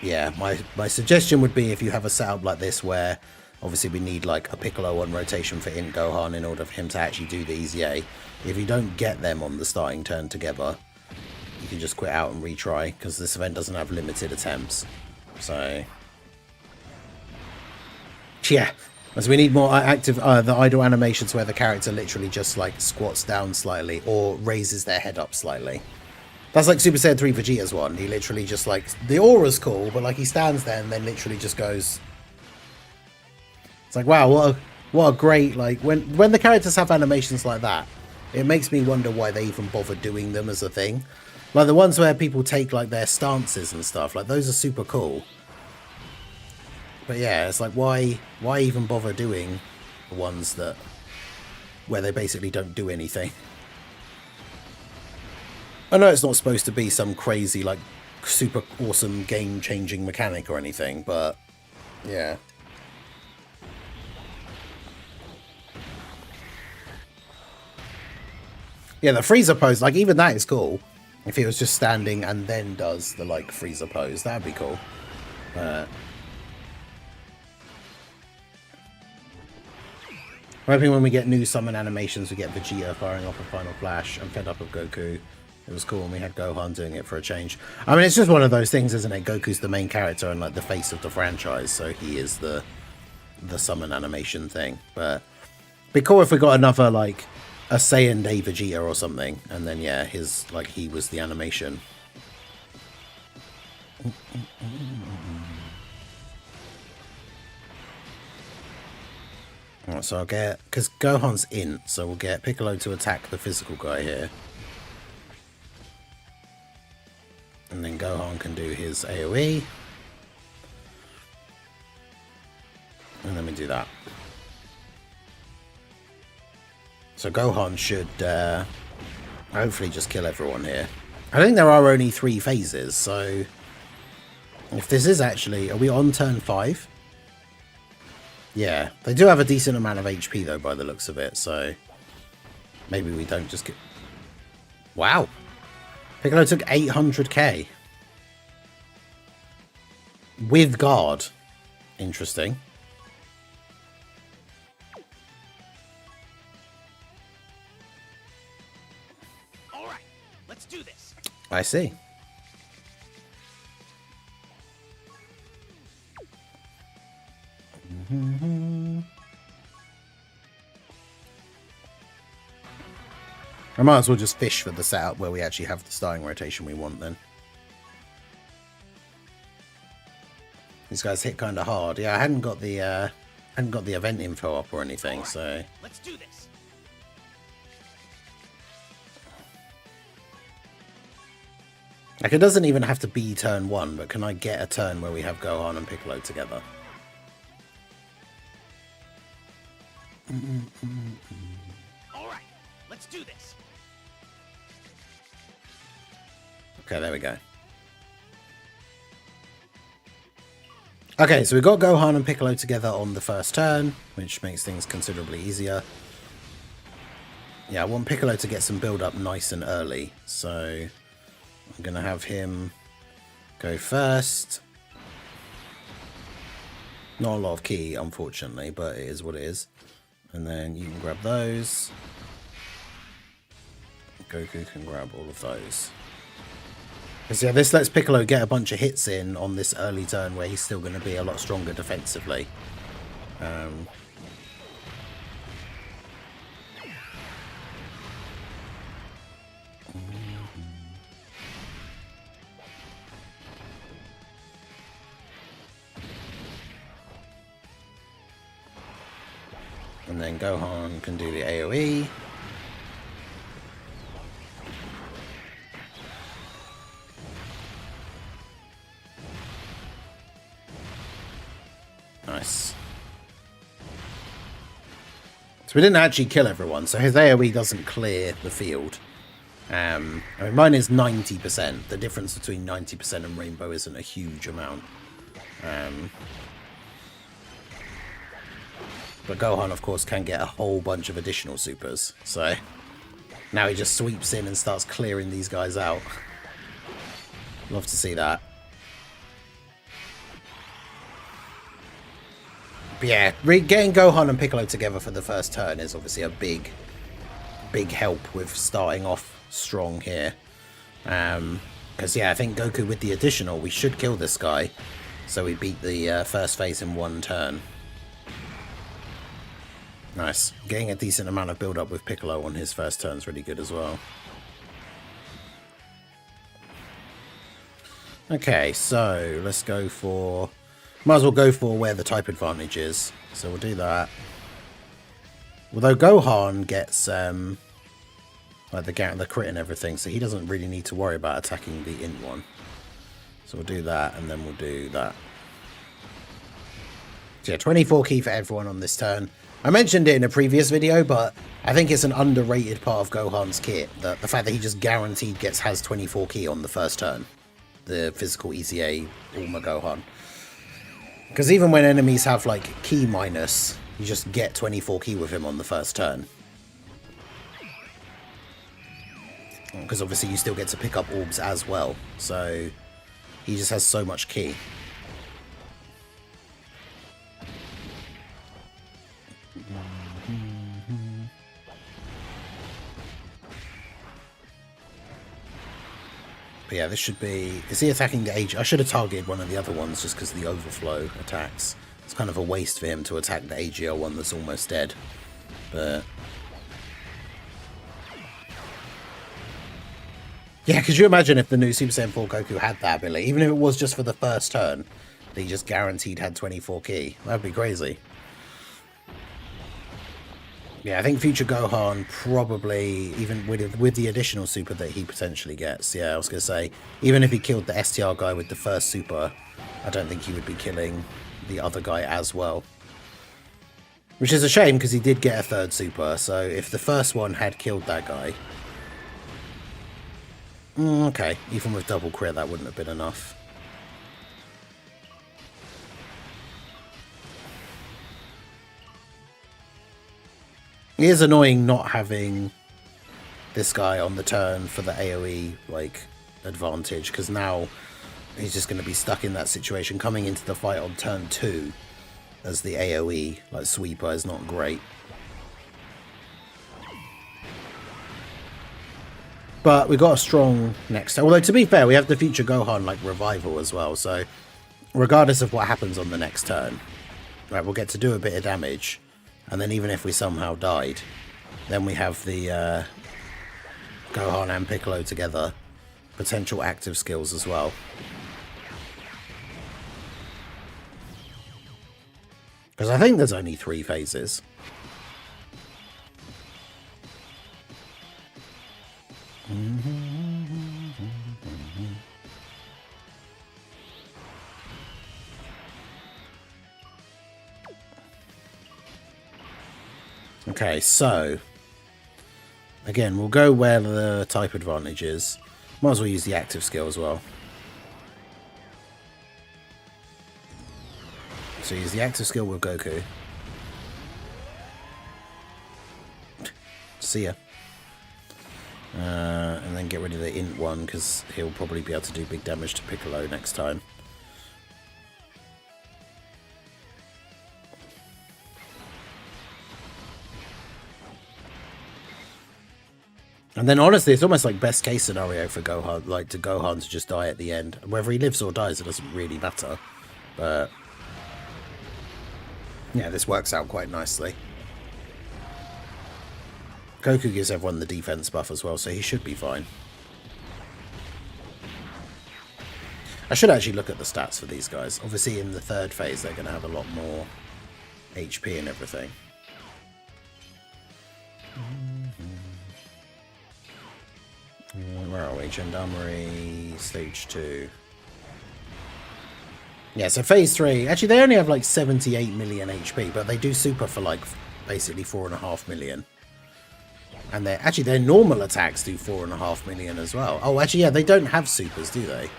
yeah, my suggestion would be, if you have a setup like this where obviously we need like a Piccolo on rotation for Int Gohan in order for him to actually do the EZA. If you don't get them on the starting turn together, you can just quit out and retry, because this event doesn't have limited attempts. So, yeah. So we need more active, the idle animations where the character literally just like squats down slightly or raises their head up slightly. That's like Super Saiyan 3 Vegeta's one. He literally just like, the aura's cool, but like he stands there and then literally just goes It's like, wow, what a great, like, when the characters have animations like that, it makes me wonder why they even bother doing them as a thing. Like the ones where people take like their stances and stuff, like those are super cool. But yeah, it's like, why even bother doing the ones that where they basically don't do anything? I know it's not supposed to be some crazy, like, super awesome game-changing mechanic or anything, but yeah. Yeah, the freezer pose, like, even that is cool. If he was just standing and then does the, like, freezer pose, that'd be cool. I'm hoping when we get new summon animations, we get Vegeta firing off a final flash. I'm fed up of Goku. It was cool when we had Gohan doing it for a change. I mean, it's just one of those things, isn't it? Goku's the main character and, like, the face of the franchise, so he is the summon animation thing. But it'd be cool if we got another, like, a Saiyan Day Vegeta or something, and then, yeah, his, like, he was the animation. Alright, so I'll get, because Gohan's in, so we'll get Piccolo to attack the physical guy here. And then Gohan can do his AoE. And then we do that. So Gohan should hopefully just kill everyone here. I think there are only 3 phases, so if this is actually... Are we on turn 5? Yeah, they do have a decent amount of HP though by the looks of it, so maybe we don't just get... Wow! Piccolo took 800k. With guard. Interesting. Alright, let's do this. I see. I might as well just fish for the setup where we actually have the starting rotation we want then. These guys hit kind of hard. Yeah, I hadn't got the event info up or anything, so let's do this. Like, it doesn't even have to be turn 1, but can I get a turn where we have Gohan and Piccolo together? Alright, let's do this. Okay, there we go. Okay, so we got Gohan and Piccolo together on the first turn, which makes things considerably easier. Yeah, I want Piccolo to get some build up nice and early, so I'm going to have him go first. Not a lot of ki, unfortunately, but it is what it is. And then you can grab those. Goku can grab all of those. Because yeah, this lets Piccolo get a bunch of hits in on this early turn where he's still going to be a lot stronger defensively. And then Gohan can do the AoE. Nice. So we didn't actually kill everyone, so his AoE doesn't clear the field. I mean, mine is 90%. The difference between 90% and Rainbow isn't a huge amount. But Gohan, of course, can get a whole bunch of additional supers. So now he just sweeps in and starts clearing these guys out. Love to see that. But yeah, getting Gohan and Piccolo together for the first turn is obviously a big help with starting off strong here. Because yeah, I think Goku with the additional, we should kill this guy. So we beat the first phase in 1 turn. Nice. Getting a decent amount of build-up with Piccolo on his first turn is really good as well. Okay, so let's go for Might as well go for where the type advantage is. So we'll do that. Although Gohan gets like the crit and everything, so he doesn't really need to worry about attacking the int one. So we'll do that, and then we'll do that. So yeah, 24 key for everyone on this turn. I mentioned it in a previous video, but I think it's an underrated part of Gohan's kit. The fact that he just guaranteed has 24 key on the first turn. The physical EZA Ulma Gohan. Because even when enemies have like key minus, you just get 24 key with him on the first turn. Because obviously you still get to pick up orbs as well. So he just has so much key. But yeah, this should be... Is he attacking the AG? I should have targeted one of the other ones just because of the overflow attacks. It's kind of a waste for him to attack the AGL one that's almost dead. But... yeah, could you imagine if the new Super Saiyan 4 Goku had that ability? Even if it was just for the first turn, that he just guaranteed had 24 key. That'd be crazy. Yeah, I think future Gohan probably, even with the additional super that he potentially gets, yeah, I was going to say, even if he killed the STR guy with the first super, I don't think he would be killing the other guy as well. Which is a shame, because he did get a third super, so if the first one had killed that guy... okay, even with double crit, that wouldn't have been enough. It is annoying not having this guy on the turn for the AoE like advantage, because now he's just going to be stuck in that situation. Coming into the fight on turn 2 as the AoE like sweeper is not great. But we got a strong next turn. Although to be fair, we have the future Gohan like revival as well, so regardless of what happens on the next turn, right, we'll get to do a bit of damage. And then even if we somehow died, then we have the Gohan and Piccolo together. Potential active skills as well. Because I think there's only 3 phases. Okay, so again, we'll go where the type advantage is. Might as well use the active skill as well. So use the active skill with Goku. See ya. And then get rid of the int one, because he'll probably be able to do big damage to Piccolo next time. And then honestly, it's almost like best case scenario for Gohan, like to Gohan to just die at the end. Whether he lives or dies, it doesn't really matter. But yeah, this works out quite nicely. Goku gives everyone the defense buff as well, so he should be fine. I should actually look at the stats for these guys. Obviously in the third phase, they're going to have a lot more HP and everything. Where are we? Gendarmerie, stage 2. Yeah, so phase 3. Actually, they only have like 78 million HP, but they do super for like basically 4.5 million. And their normal attacks do 4.5 million as well. Oh, actually, yeah, they don't have supers, do they?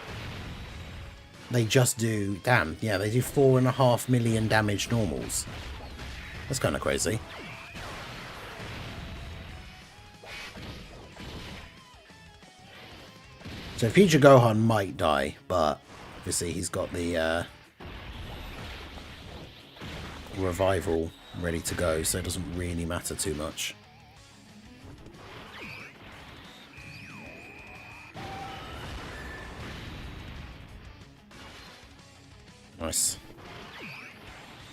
They just do... damn, yeah, they do 4.5 million damage normals. That's kind of crazy. So future Gohan might die, but obviously he's got the revival ready to go, so it doesn't really matter too much. Nice.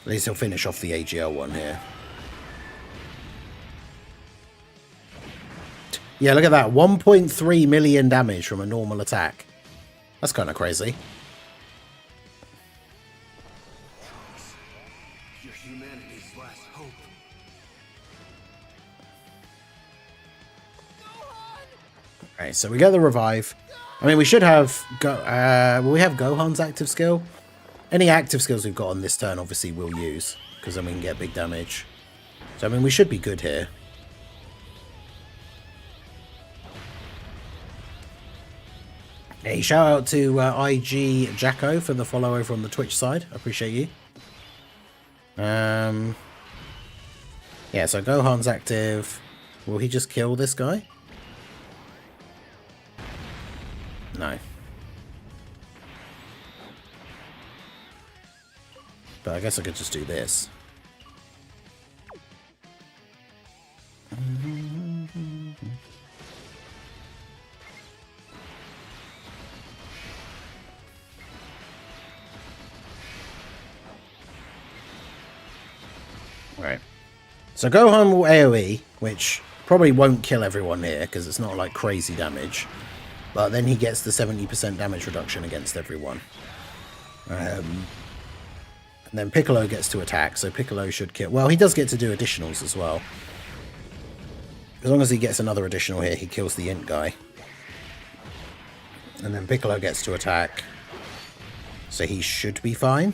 At least he'll finish off the AGL one here. Yeah, look at that. 1.3 million damage from a normal attack. That's kind of crazy. You're humanity's last hope. Okay, so we get the revive. I mean, we should have will we have Gohan's active skill? Any active skills we've got on this turn, obviously, we'll use, because then we can get big damage. So, I mean, we should be good here. Hey, shout out to IG Jacko for the follow over on the Twitch side. I appreciate you. Yeah, so Gohan's active. Will he just kill this guy? No. But I guess I could just do this. Right. So Gohan will AoE, which probably won't kill everyone here, because it's not like crazy damage. But then he gets the 70% damage reduction against everyone. And then Piccolo gets to attack, so Piccolo should kill... Well, he does get to do additionals as well. As long as he gets another additional here, he kills the Int guy. And then Piccolo gets to attack. So he should be fine.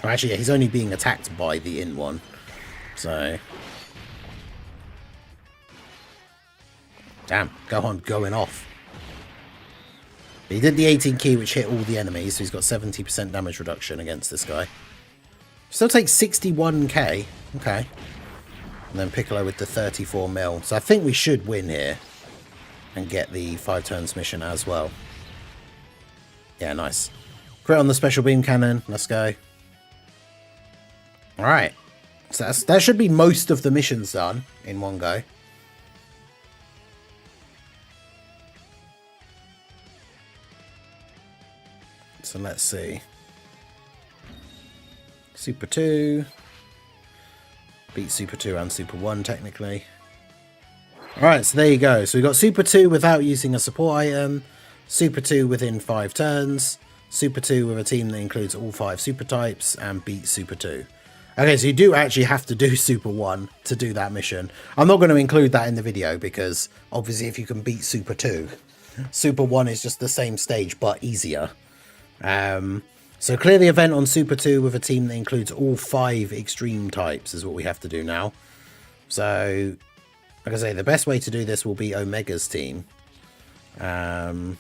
Or actually, yeah, he's only being attacked by the Int one. So... Damn, Gohan going off. He did the 18 key, which hit all the enemies, so he's got 70% damage reduction against this guy. Still takes 61k. Okay. And then Piccolo with the 34 mil. So I think we should win here. And get the 5 turns mission as well. Yeah, nice. Crit on the special beam cannon. Let's go. Alright. So that should be most of the missions done in one go. So let's see. Super 2. Beat Super 2 and Super 1 technically. Alright, so there you go. So we got Super 2 without using a support item. Super 2 within 5 turns. Super 2 with a team that includes all 5 super types. And beat Super 2. Okay, so you do actually have to do Super 1 to do that mission. I'm not going to include that in the video because obviously if you can beat Super 2, Super 1 is just the same stage but easier. So clear the event on Super 2 with a team that includes all 5 extreme types is what we have to do now. So, like I say, the best way to do this will be Omega's team. So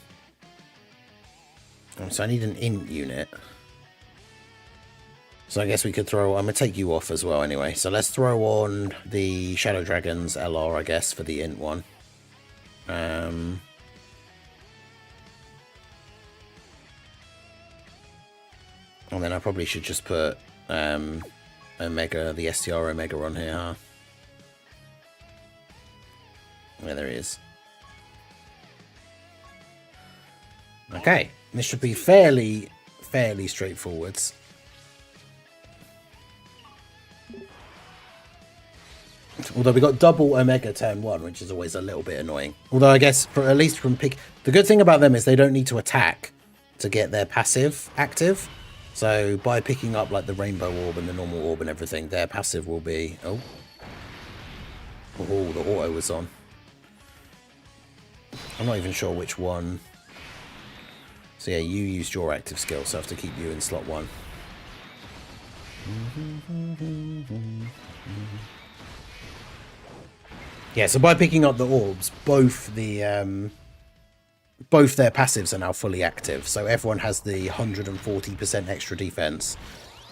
I need an Int unit. So I guess we could throw... I'm going to take you off as well anyway. So let's throw on the Shadow Dragons LR, I guess, for the Int one. And then I probably should just put Omega, the STR Omega on here, huh? Yeah, there he is. Okay, this should be fairly straightforward. Although we got double Omega turn 1, which is always a little bit annoying. Although I guess, at least from pick... The good thing about them is they don't need to attack to get their passive active. So by picking up like the rainbow orb and the normal orb and everything, their passive will be... Oh, the auto was on. I'm not even sure which one. So yeah, you used your active skill, so I have to keep you in slot 1. Yeah, so by picking up the orbs, both their passives are now fully active. So everyone has the 140% extra defense,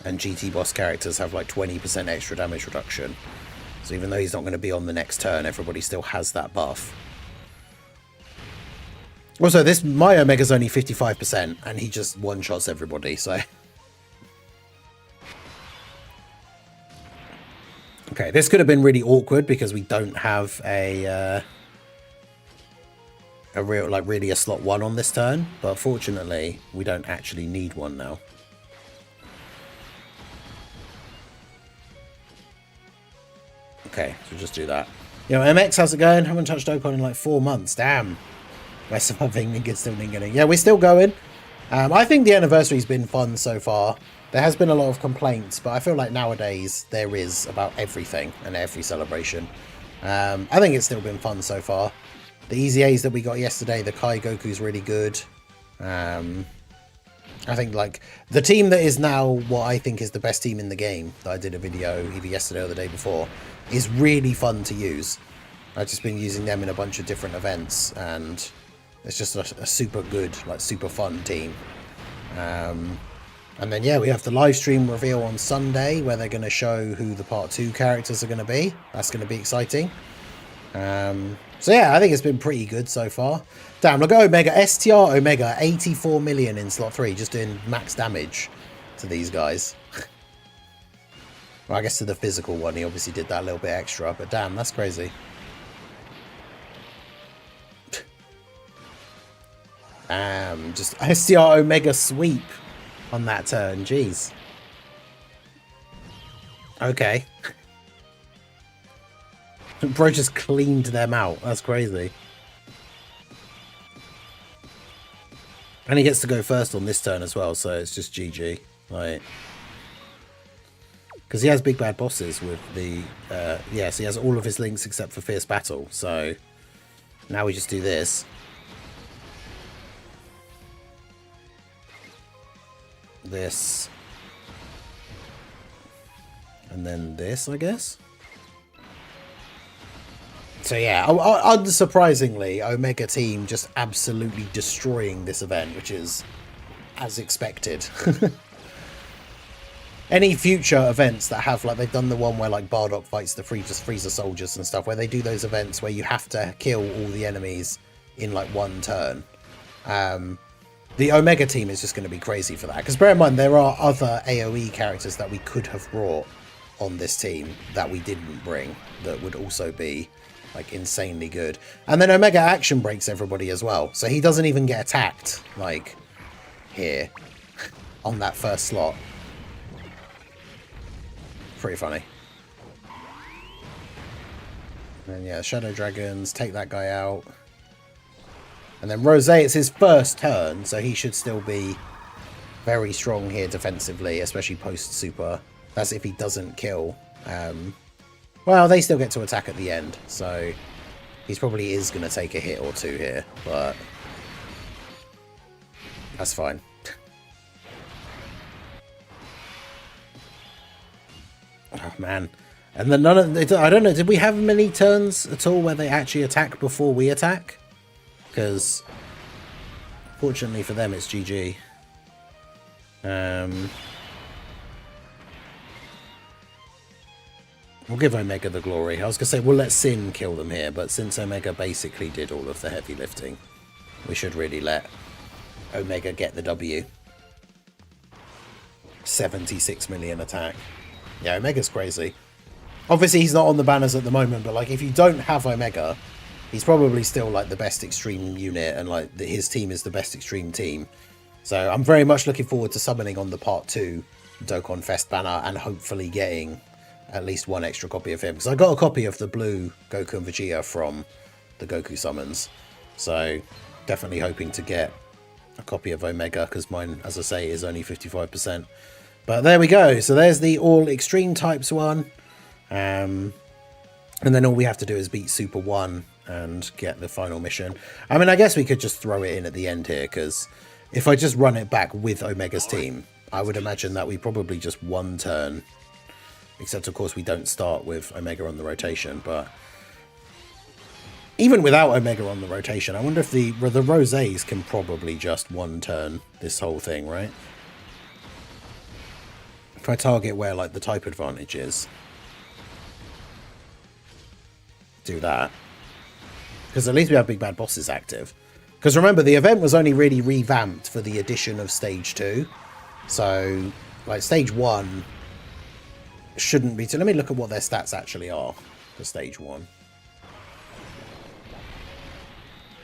and GT boss characters have like 20% extra damage reduction. So even though he's not going to be on the next turn, everybody still has that buff. Also, my Omega's only 55%, and he just one-shots everybody, so... Okay, this could have been really awkward because we don't have a real, like, really a slot 1 on this turn, but fortunately, we don't actually need one now. Okay, so just do that. You know, MX, how's it going? Haven't touched Dokkan in like 4 months. Damn. We're surviving, niggas still niggling. Yeah, we're still going. I think the anniversary's been fun so far. There has been a lot of complaints, but I feel like nowadays there is about everything and every celebration. I think it's still been fun so far. The EZAs that we got yesterday, the Kai Goku's really good. I think like the team that is now what I think is the best team in the game that I did a video either yesterday or the day before is really fun to use. I've just been using them in a bunch of different events and it's just a super good, like super fun team. And then yeah, we have the live stream reveal on Sunday where they're going to show who the part 2 characters are going to be. That's going to be exciting. So yeah, I think it's been pretty good so far. Damn, look at Omega. STR Omega, 84 million in slot 3, just doing max damage to these guys. Well, I guess to the physical one, he obviously did that a little bit extra, but damn, that's crazy. Just STR Omega sweep on that turn, jeez. Okay. Bro just cleaned them out. That's crazy. And he gets to go first on this turn as well, so it's just GG. Like, because he has big bad bosses with the... yes, he has all of his links except for Fierce Battle. So now we just do this. This. And then this, I guess. So yeah, unsurprisingly, Omega Team just absolutely destroying this event, which is as expected. Any future events that have, like, they've done the one where, like, Bardock fights the Freezer soldiers and stuff, where they do those events where you have to kill all the enemies in, like, one turn. The Omega Team is just going to be crazy for that. Because bear in mind, there are other AoE characters that we could have brought on this team that we didn't bring that would also be, like, insanely good. And then Omega Action breaks everybody as well. So he doesn't even get attacked, like, here on that first slot. Pretty funny. And then, yeah, Shadow Dragons, take that guy out. And then Rose, it's his first turn, so he should still be very strong here defensively, especially post-super. That's if he doesn't kill. Well, they still get to attack at the end, so he probably is going to take a hit or two here, but that's fine. Oh, man. And then I don't know, did we have many turns at all where they actually attack before we attack? Because, fortunately for them, it's GG. We'll give Omega the glory. I was going to say, we'll let Sin kill them here, but since Omega basically did all of the heavy lifting, we should really let Omega get the W. 76 million attack. Yeah, Omega's crazy. Obviously, he's not on the banners at the moment, but, like, if you don't have Omega, he's probably still, like, the best extreme unit, and, like, his team is the best extreme team. So I'm very much looking forward to summoning on the Part 2 Dokkan Fest banner and hopefully getting at least one extra copy of him. Because I got a copy of the blue Goku and Vegeta from the Goku summons. So definitely hoping to get a copy of Omega, because mine, as I say, is only 55%. But there we go. So there's the all extreme types one. And then all we have to do is beat Super 1 and get the final mission. I mean, I guess we could just throw it in at the end here, because if I just run it back with Omega's team, I would imagine that we probably just one turn. Except, of course, we don't start with Omega on the rotation. But even without Omega on the rotation, I wonder if the Rosés can probably just one turn this whole thing, right? If I target where, like, the type advantage is. Do that. Because at least we have Big Bad Bosses active. Because remember, the event was only really revamped for the addition of Stage 2. So, like, Stage 1 shouldn't be... So let me look at what their stats actually are for Stage 1.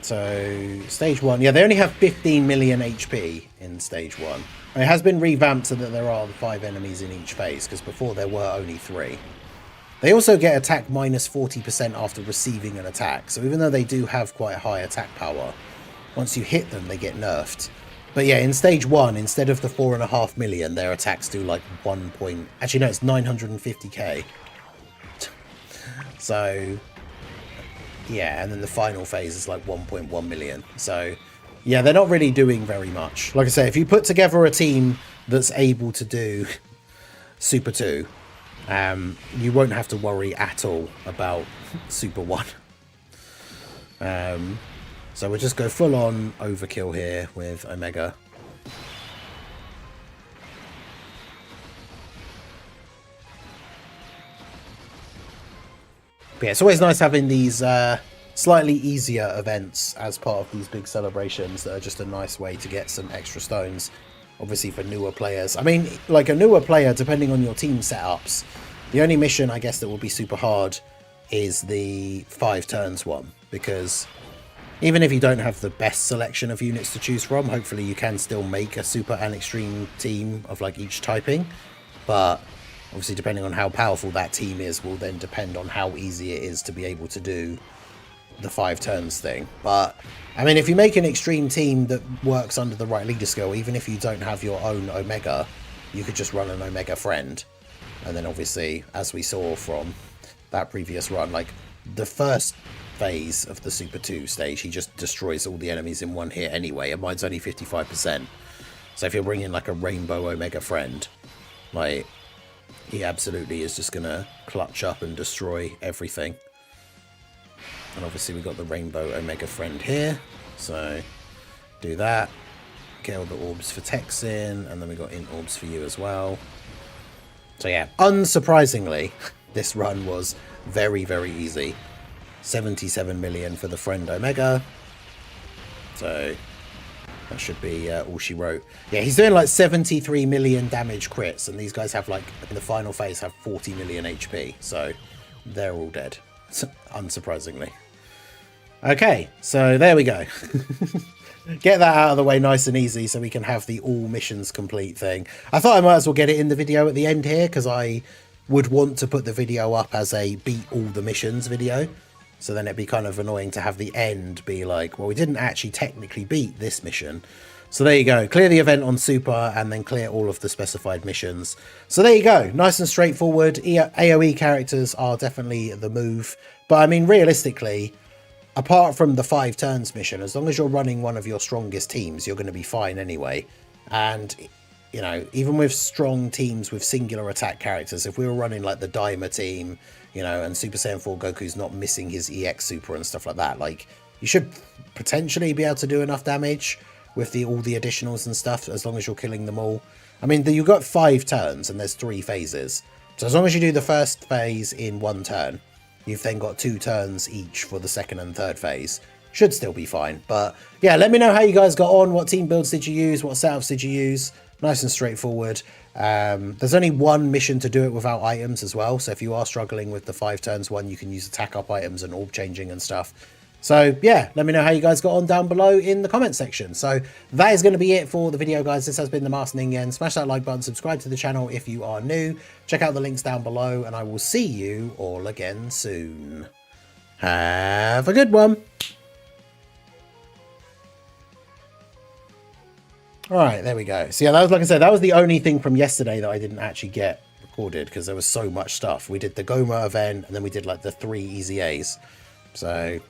So, Stage 1... Yeah, they only have 15 million HP in Stage 1. And it has been revamped so that there are 5 enemies in each phase, because before there were only 3. They also get attack minus 40% after receiving an attack. So even though they do have quite high attack power, once you hit them, they get nerfed. But yeah, in stage 1, instead of the 4.5 million, their attacks do like 1 point... Actually, no, it's 950k. So, yeah, and then the final phase is like 1.1 million. So, yeah, they're not really doing very much. Like I say, if you put together a team that's able to do Super 2, you won't have to worry at all about Super 1. So we'll just go full on overkill here with Omega. But yeah, it's always nice having these slightly easier events as part of these big celebrations that are just a nice way to get some extra stones. Obviously for newer players. I mean, like a newer player, depending on your team setups, the only mission I guess that will be super hard is the 5 turns one, because even if you don't have the best selection of units to choose from, hopefully you can still make a super and extreme team of like each typing. But obviously depending on how powerful that team is will then depend on how easy it is to be able to do the 5 turns thing. But I mean, if you make an extreme team that works under the right leader skill, even if you don't have your own Omega, you could just run an Omega friend. And then obviously, as we saw from that previous run, like the first phase of the Super 2 stage, he just destroys all the enemies in one hit anyway, and mine's only 55%. So if you're bringing like a Rainbow Omega friend, like he absolutely is just gonna clutch up and destroy everything. And obviously we got the Rainbow Omega friend here, so do that, get all the orbs for Texin, and then we got in orbs for you as well. So yeah, unsurprisingly, this run was very, very easy. 77 million for the friend Omega. So that should be all she wrote. Yeah, he's doing like 73 million damage crits, and these guys have like, in the final phase, have 40 million HP. So they're all dead, unsurprisingly. Okay, so there we go. Get that out of the way nice and easy so we can have the all missions complete thing. I thought I might as well get it in the video at the end here, because I would want to put the video up as a beat all the missions video. So then it'd be kind of annoying to have the end be like, well, we didn't actually technically beat this mission. So there you go. Clear the event on Super and then clear all of the specified missions. So there you go. Nice and straightforward. AoE characters are definitely the move. But I mean, realistically, apart from the 5 turns mission, as long as you're running one of your strongest teams, you're going to be fine anyway. And, you know, even with strong teams with singular attack characters, if we were running like the Daima team, you know, and Super Saiyan 4 Goku's not missing his EX Super and stuff like that, like, you should potentially be able to do enough damage with all the additionals and stuff, as long as you're killing them all. I mean, you've got 5 turns and there's 3 phases. So as long as you do the first phase in 1 turn, you've then got 2 turns each for the second and third phase. Should still be fine. But yeah, let me know how you guys got on. What team builds did you use? What setups did you use? Nice and straightforward. There's only 1 mission to do it without items as well. So if you are struggling with the 5 turns one, you can use attack up items and orb changing and stuff. So yeah, let me know how you guys got on down below in the comment section. So that is going to be it for the video, guys. This has been the Master Ningen. Smash that like button, subscribe to the channel if you are new. Check out the links down below, and I will see you all again soon. Have a good one. All right, there we go. So yeah, that was, like I said, that was the only thing from yesterday that I didn't actually get recorded because there was so much stuff. We did the Goma event, and then we did like the 3 EZAs. So,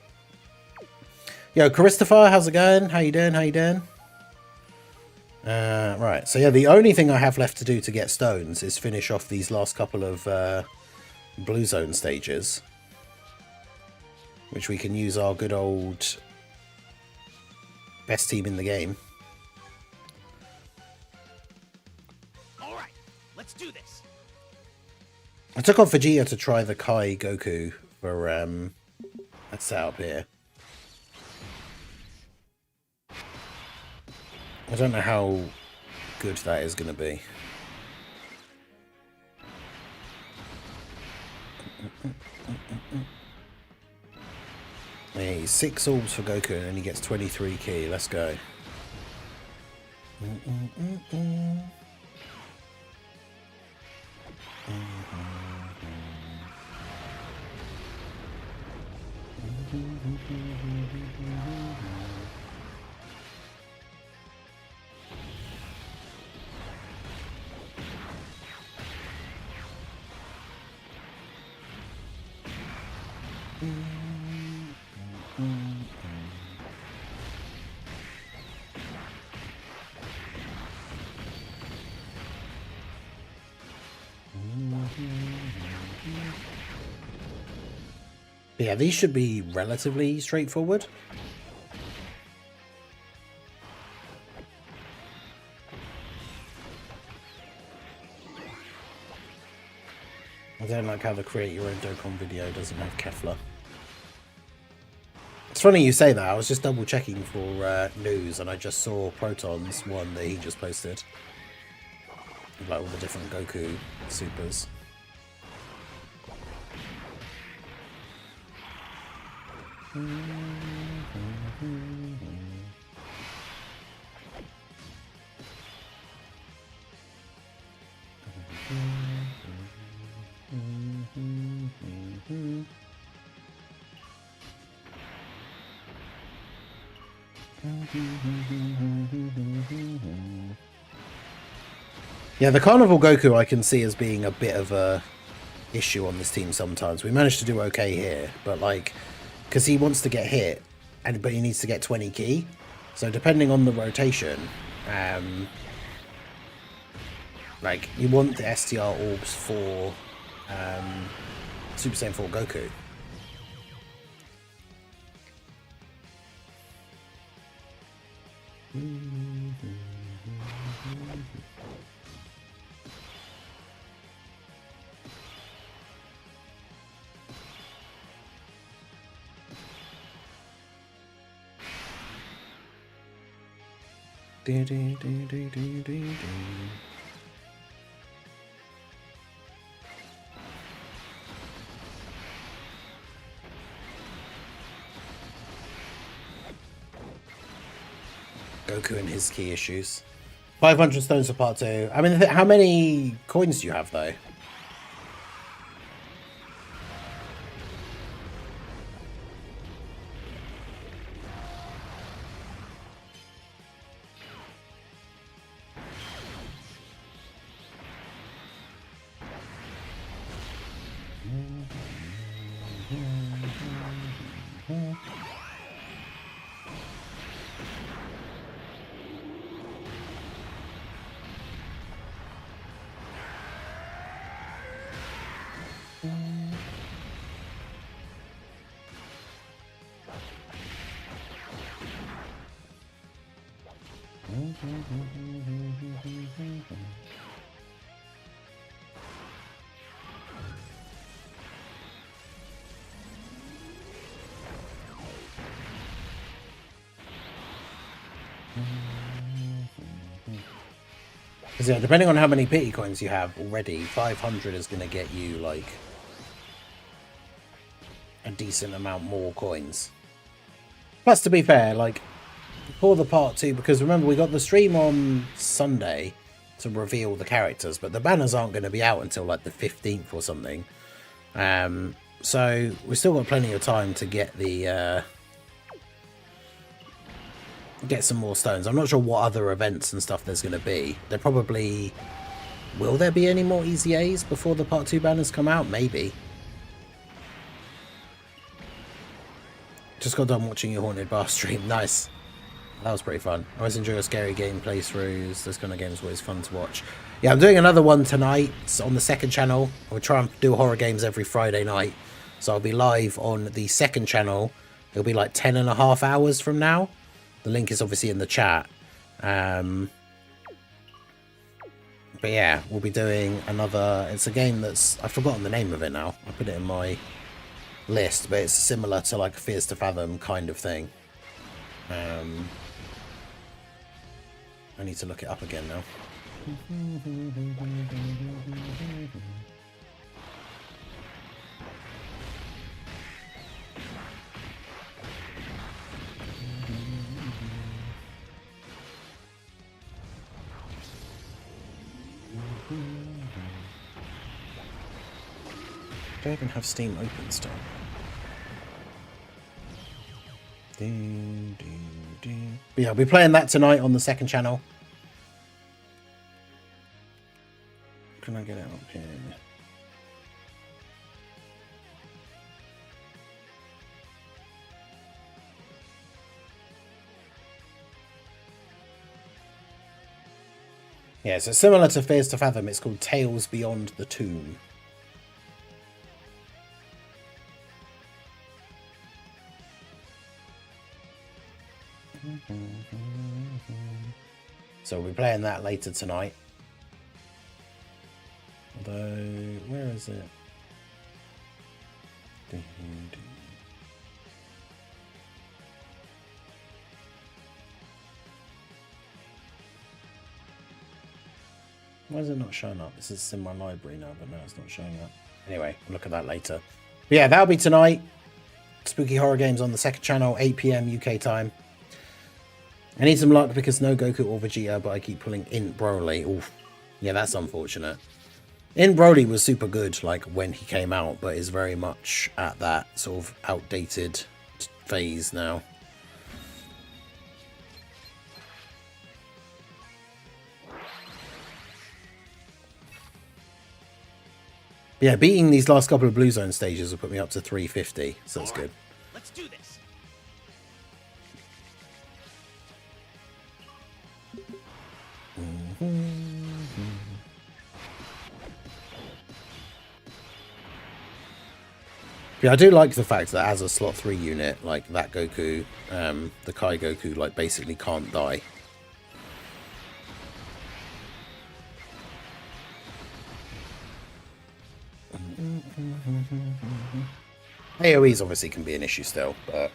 yo, Christopher, how's it going? How you doing? How you doing? Right, so yeah, the only thing I have left to do to get stones is finish off these last couple of Blue Zone stages, which we can use our good old best team in the game. Let's do this. I took off Vegeta to try the Kai Goku for that setup here. I don't know how good that is going to be. Hey, 6 orbs for Goku and then he gets 23 ki. Let's go. Yeah, these should be relatively straightforward. I don't like how the create your own Dokkan video doesn't have Kefla. It's funny you say that. I was just double checking for news and I just saw Proton's one that he just posted. Like all the different Goku supers. Yeah, the Carnival Goku I can see as being a bit of a issue on this team sometimes. We managed to do okay here, but like, because he wants to get hit, but he needs to get 20 ki. So depending on the rotation, like you want the STR orbs for Super Saiyan 4 Goku. Goku and his key issues. 500 stones for part 2. I mean, how many coins do you have, though? Because yeah, depending on how many pity coins you have already, 500 is going to get you like a decent amount more coins. Plus, to be fair, like for the part 2, because remember we got the stream on Sunday to reveal the characters, but the banners aren't going to be out until like the 15th or something. So we've still got plenty of time to get the get some more stones. I'm not sure what other events and stuff there's going to be. There probably... Will there be any more EZAs before the part 2 banners come out? Maybe. Just got done watching your Haunted Bar stream. Nice. That was pretty fun. I always enjoy your scary game playthroughs. Those kind of games are always fun to watch. Yeah, I'm doing another one tonight on the second channel. I'll try and do horror games every Friday night. So I'll be live on the second channel. It'll be like 10.5 hours from now. The link is obviously in the chat. But yeah, we'll be doing another... It's a game that's... I've forgotten the name of it now. I put it in my list, but it's similar to like a Fears to Fathom kind of thing. I need to look it up again now. Do I even have Steam open still? But yeah, I'll be playing that tonight on the second channel. Can I get it up here? Yeah, so similar to Fears to Fathom, it's called Tales Beyond the Tomb. So we'll be playing that later tonight. Although, where is it? Why is it not showing up? This is in my library now, but no, it's not showing up. Anyway, we'll look at that later. But yeah, that'll be tonight. Spooky Horror Games on the second channel, 8 PM UK time. I need some luck because no Goku or Vegeta, but I keep pulling in Broly. Oof. Yeah, that's unfortunate. In Broly was super good, like, when he came out, but is very much at that sort of outdated phase now. Yeah, beating these last couple of Blue Zone stages will put me up to 350, so that's good. Let's do this. Yeah, I do like the fact that as a slot 3 unit, like that Goku, the Kai Goku, like basically can't die. AoEs obviously can be an issue still, but...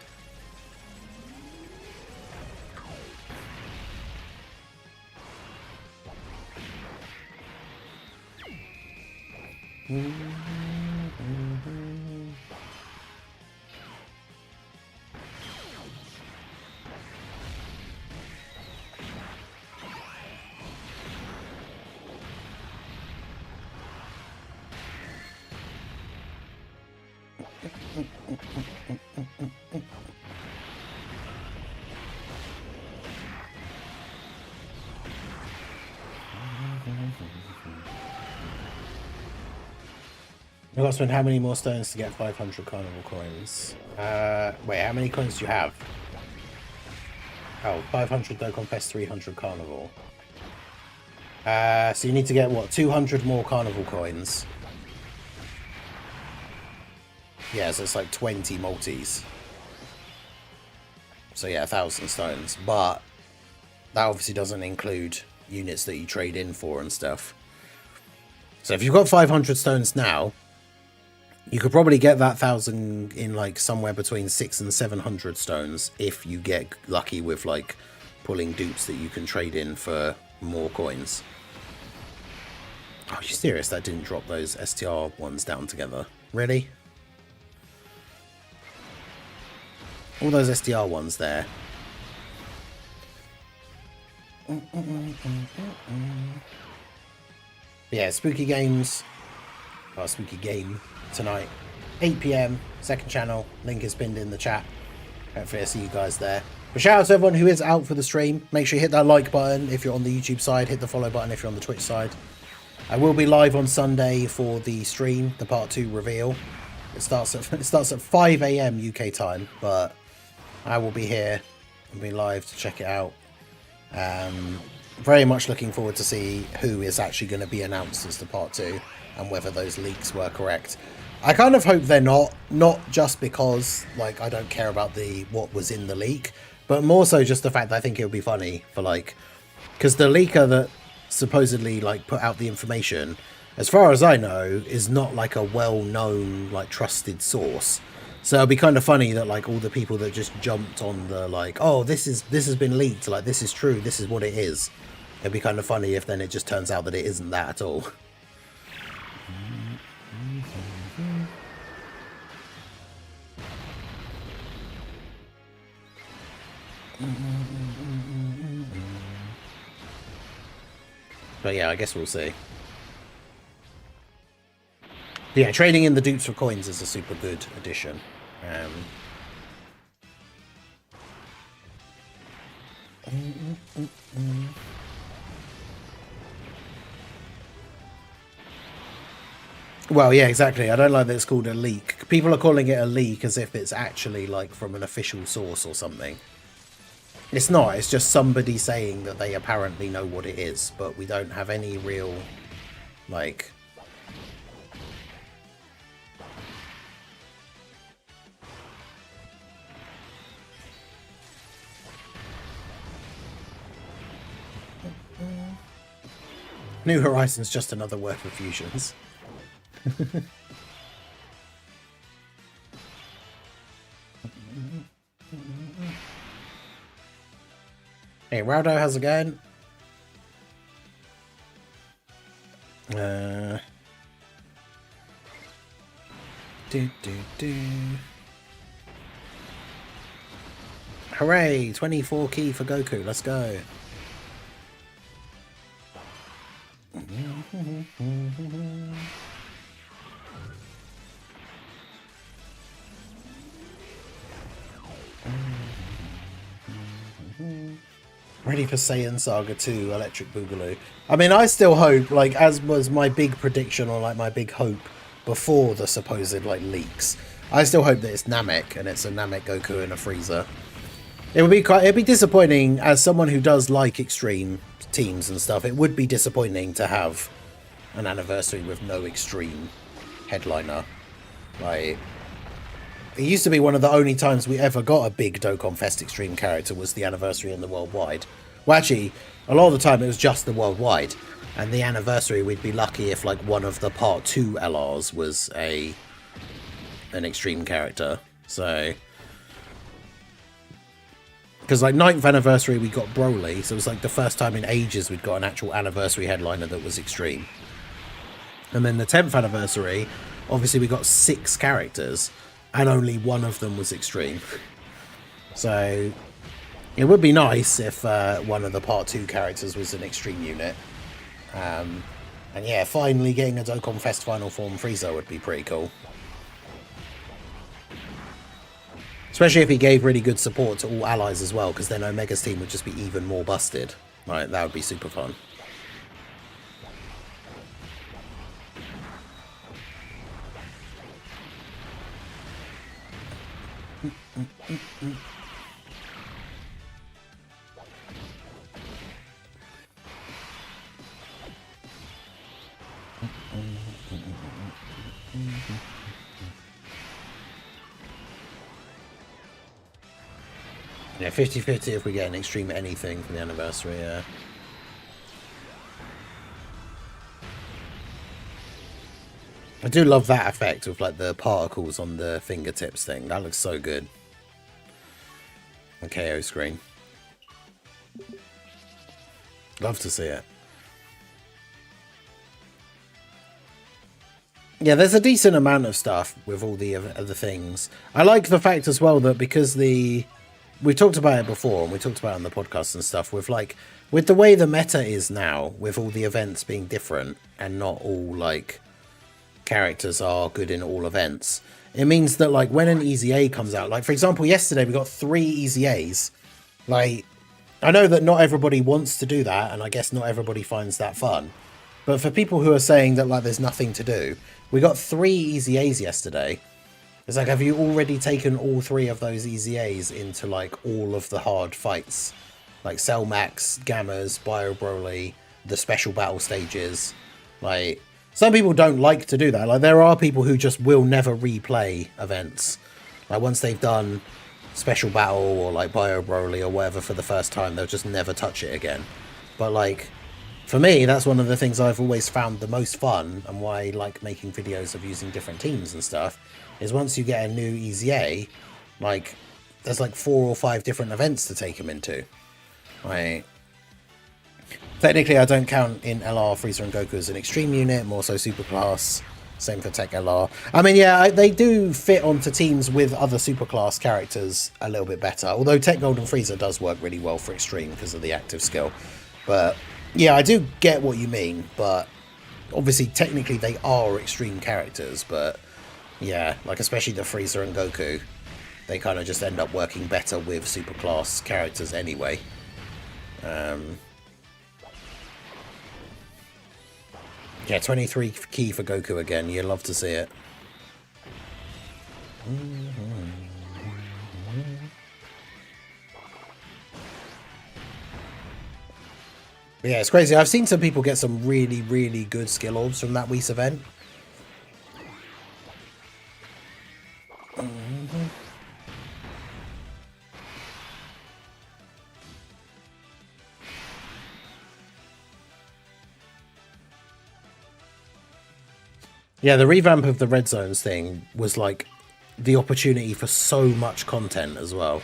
I've got to spend how many more stones to get 500 carnival coins? Wait, how many coins do you have? Oh, 500 though, confess 300 carnival. So you need to get, what, 200 more carnival coins? Yeah, so it's like 20 multis. So yeah, 1,000 stones. But that obviously doesn't include units that you trade in for and stuff. So if you've got 500 stones now, you could probably get that 1,000 in like somewhere between 600 and 700 stones if you get lucky with like pulling dupes that you can trade in for more coins. Oh, you serious? That didn't drop those STR ones down together. Really? All those SDR ones there. Yeah, spooky games. Oh, spooky game tonight. 8 PM, second channel. Link is pinned in the chat. Hopefully I see you guys there. But shout out to everyone who is out for the stream. Make sure you hit that like button if you're on the YouTube side. Hit the follow button if you're on the Twitch side. I will be live on Sunday for the stream, the part 2 reveal. It starts at 5 AM UK time, but I will be here. I'll be live to check it out. Very much looking forward to see who is actually going to be announced as the part 2 and whether those leaks were correct. I kind of hope they're not just because like I don't care about what was in the leak, but more so just the fact that I think it would be funny for like, because the leaker that supposedly like put out the information, as far as I know, is not like a well-known like trusted source. So it'd be kind of funny that like all the people that just jumped on the like, oh, this has been leaked, like this is true, this is what it is. It'd be kind of funny if then it just turns out that it isn't that at all. But yeah, I guess we'll see. But yeah, trading in the dupes for coins is a super good addition. Well, yeah, exactly. I don't like that it's called a leak. People are calling it a leak as if it's actually like from an official source or something. It's not, it's just somebody saying that they apparently know what it is, but we don't have any real, like... New Horizons, just another word for fusions. Hey, Rowdo, how's it going? Hooray! 24 key for Goku, let's go. Ready for Saiyan Saga 2 Electric Boogaloo. I mean, I still hope, like, as was my big prediction or like my big hope before the supposed like leaks, I still hope that it's Namek and it's a Namek Goku and a Frieza. It would be it'd be disappointing as someone who does like extreme teams and stuff. It would be disappointing to have an anniversary with no extreme headliner. Like, it used to be one of the only times we ever got a big Dokkan Fest Extreme character was the anniversary and the worldwide. Well, actually, a lot of the time it was just the worldwide. And the anniversary, we'd be lucky if like one of the part 2 LRs was an extreme character. So... Because like 9th anniversary we got Broly, so it was like the first time in ages we'd got an actual anniversary headliner that was extreme. And then the 10th anniversary, obviously we got 6 characters. And only one of them was extreme. So it would be nice if one of the part 2 characters was an extreme unit. And yeah, finally getting a Dokkan Fest Final Form Frieza would be pretty cool. Especially if he gave really good support to all allies as well, because then Omega's team would just be even more busted. Right, that would be super fun. Yeah, 50-50 if we get an extreme anything for the anniversary, yeah. I do love that effect with like the particles on the fingertips thing. That looks so good. The KO screen. Love to see it. Yeah, there's a decent amount of stuff with all the other things. I like the fact as well that because we talked about it before and we talked about it on the podcast and stuff with the way the meta is now with all the events being different and not all like characters are good in all events. It means that like when an EZA comes out, like for example, yesterday we got 3 EZAs. Like, I know that not everybody wants to do that, and I guess not everybody finds that fun. But for people who are saying that like there's nothing to do, we got 3 EZAs yesterday. It's like, have you already taken all 3 of those EZAs into like all of the hard fights? Like Cell Max, Gammas, Bio Broly, the special battle stages. Like, some people don't like to do that. Like, there are people who just will never replay events. Like, once they've done special battle or like Bio Broly or whatever for the first time, they'll just never touch it again. But like, for me, that's one of the things I've always found the most fun, and why I like making videos of using different teams and stuff, is once you get a new EZA, like, there's like 4 or 5 different events to take them into. Like, technically I don't count in LR Frieza and Goku as an extreme unit, more so superclass. Same for Tech LR. I mean, yeah, they do fit onto teams with other superclass characters a little bit better. Although Tech Gold and Frieza does work really well for extreme because of the active skill. But yeah, I do get what you mean. But obviously, technically, they are extreme characters. But yeah, like especially the Frieza and Goku, they kind of just end up working better with superclass characters anyway. Yeah, 23 key for Goku again. You'd love to see it. But yeah, it's crazy. I've seen some people get some really, really good skill orbs from that Whis event. Yeah, the revamp of the red zones thing was like the opportunity for so much content as well.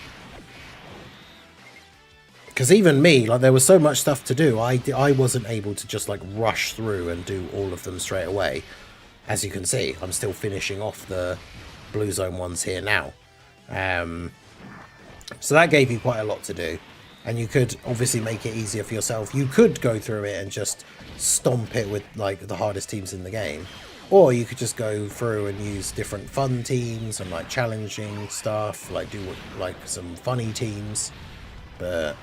Because even me, like, there was so much stuff to do. I wasn't able to just like rush through and do all of them straight away. As you can see, I'm still finishing off the blue zone ones here now. So that gave you quite a lot to do. And you could obviously make it easier for yourself. You could go through it and just stomp it with like the hardest teams in the game. Or you could just go through and use different fun teams and like challenging stuff, like do like some funny teams. But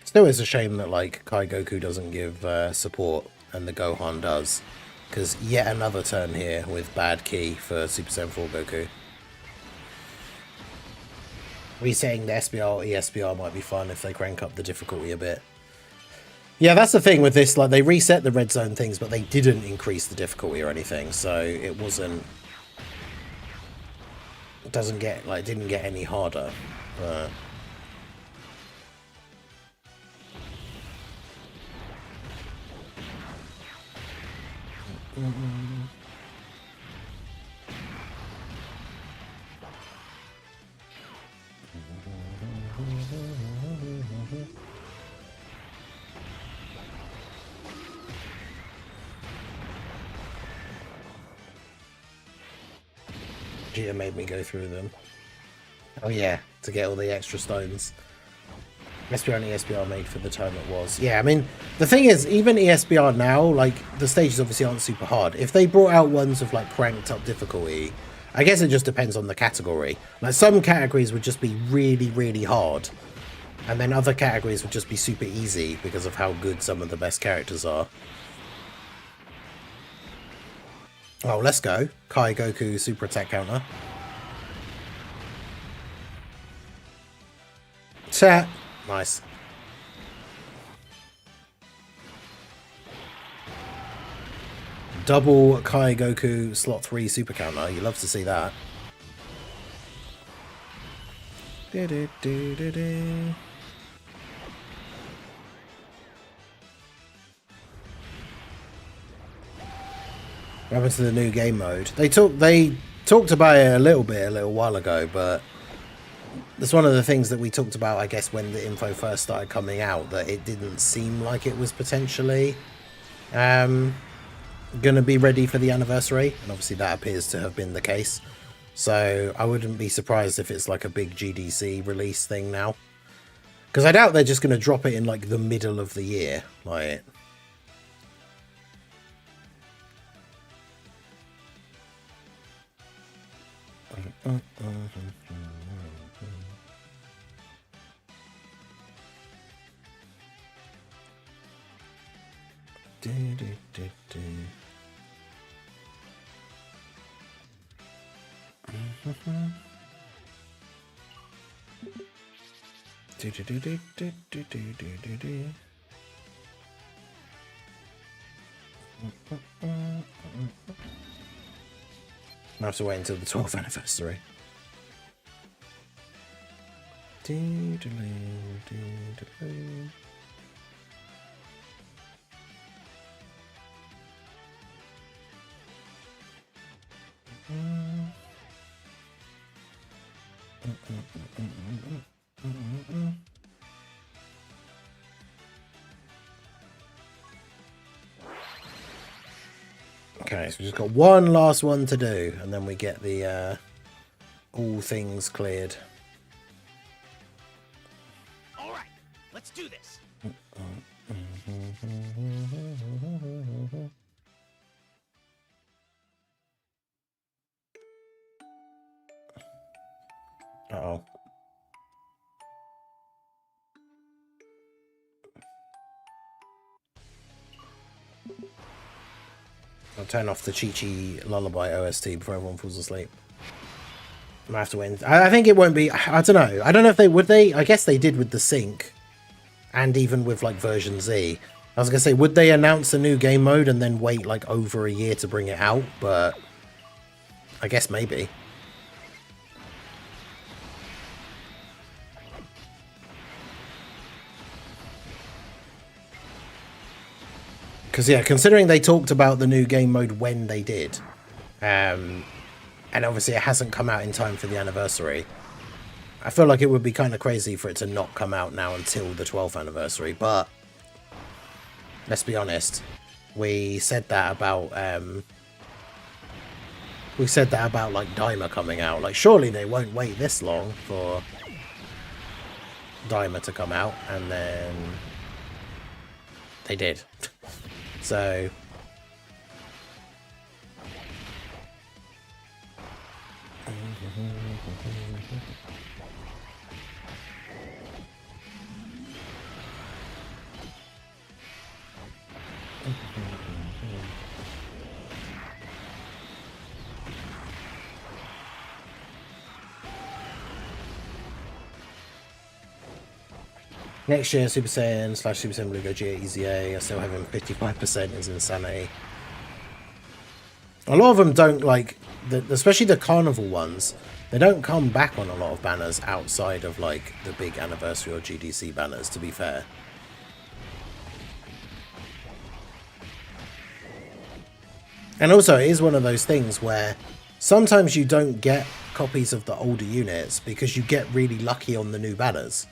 still, it's a shame that like Kai Goku doesn't give support and the Gohan does, because yet another turn here with bad key for Super Saiyan 4 Goku. Resetting the SBR or ESBR might be fun if they crank up the difficulty a bit. Yeah, that's the thing with this, like they reset the red zone things, but they didn't increase the difficulty or anything, so it wasn't, it doesn't get, like, didn't get any harder, but Vegeta made me go through them. Oh yeah, to get all the extra stones. SBR and ESBR made for the time it was. Yeah, I mean, the thing is, even ESBR now, like, the stages obviously aren't super hard. If they brought out ones with, like, cranked up difficulty, I guess it just depends on the category. Like, some categories would just be really, really hard. And then other categories would just be super easy because of how good some of the best characters are. Oh, let's go. Kai Goku super attack counter. Chat. Nice. Double Kai Goku slot 3 super counter. You love to see that. What happened to the new game mode? They talked about it a little while ago, but that's one of the things that we talked about, I guess, when the info first started coming out, that it didn't seem like it was potentially going to be ready for the anniversary, and obviously that appears to have been the case. So I wouldn't be surprised if it's like a big GDC release thing now, because I doubt they're just going to drop it in like the middle of the year, like. I have to wait until the 12th anniversary. Okay, so we just got one last one to do, and then we get the all things cleared. All right, let's do this. Uh-oh. I'll turn off the Chi-Chi Lullaby OST before everyone falls asleep. I have to win. I think it won't be. I don't know. I don't know if they would. I guess they did with the sync, and even with like version Z. I was gonna say, would they announce a new game mode and then wait like over a year to bring it out? But I guess maybe. Because, yeah, considering they talked about the new game mode when they did, and obviously it hasn't come out in time for the anniversary, I feel like it would be kind of crazy for it to not come out now until the 12th anniversary. But let's be honest, we said that about like Daima coming out. Like, surely they won't wait this long for Daima to come out, and then they did. So next year, Super Saiyan / Super Saiyan Blue Gogeta EZA. I still have him 55% is insanity. A lot of them don't like, especially the carnival ones. They don't come back on a lot of banners outside of like the big anniversary or GDC banners. To be fair. And also, it is one of those things where sometimes you don't get copies of the older units because you get really lucky on the new banners.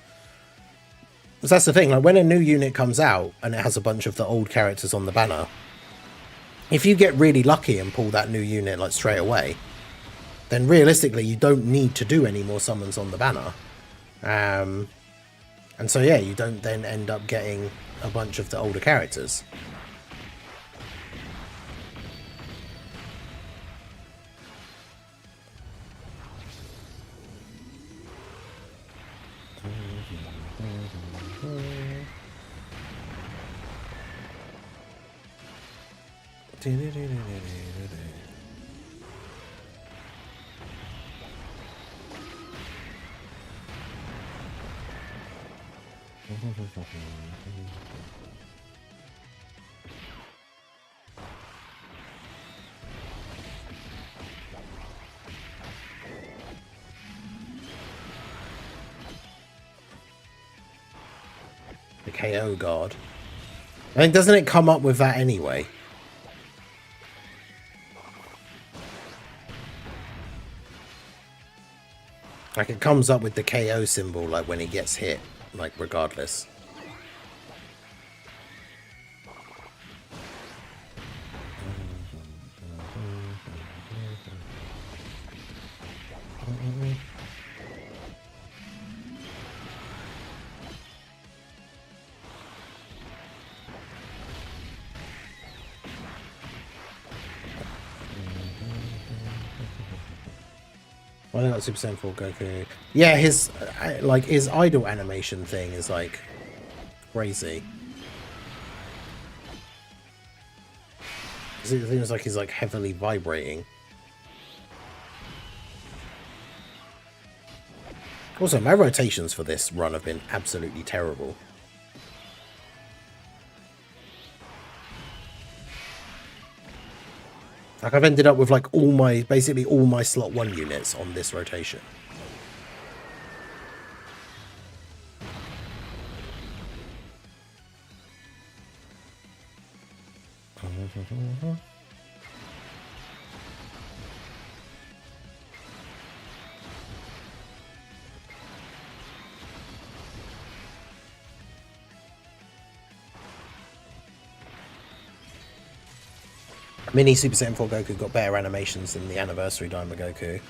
Because that's the thing, like when a new unit comes out and it has a bunch of the old characters on the banner, if you get really lucky and pull that new unit like straight away, then realistically you don't need to do any more summons on the banner. And so yeah, you don't then end up getting a bunch of the older characters. The KO guard. I mean, doesn't it come up with that anyway? Like, it comes up with the KO symbol, like, when he gets hit, like, regardless. I got Super Saiyan 4 Goku. Yeah, his like his idle animation thing is like crazy. It seems like he's like heavily vibrating. Also, my rotations for this run have been absolutely terrible. Like, I've ended up with like basically all my slot 1 units on this rotation. Mini Super Saiyan 4 Goku got better animations than the Anniversary Daima Goku.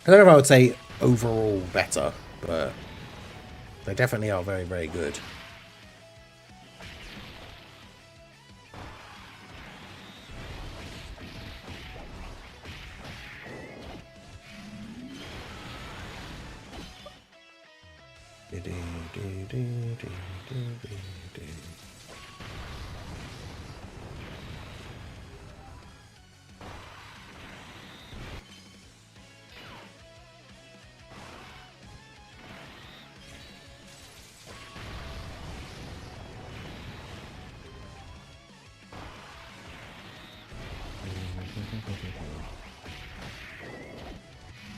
I don't know if I would say overall better, but they definitely are very, very good.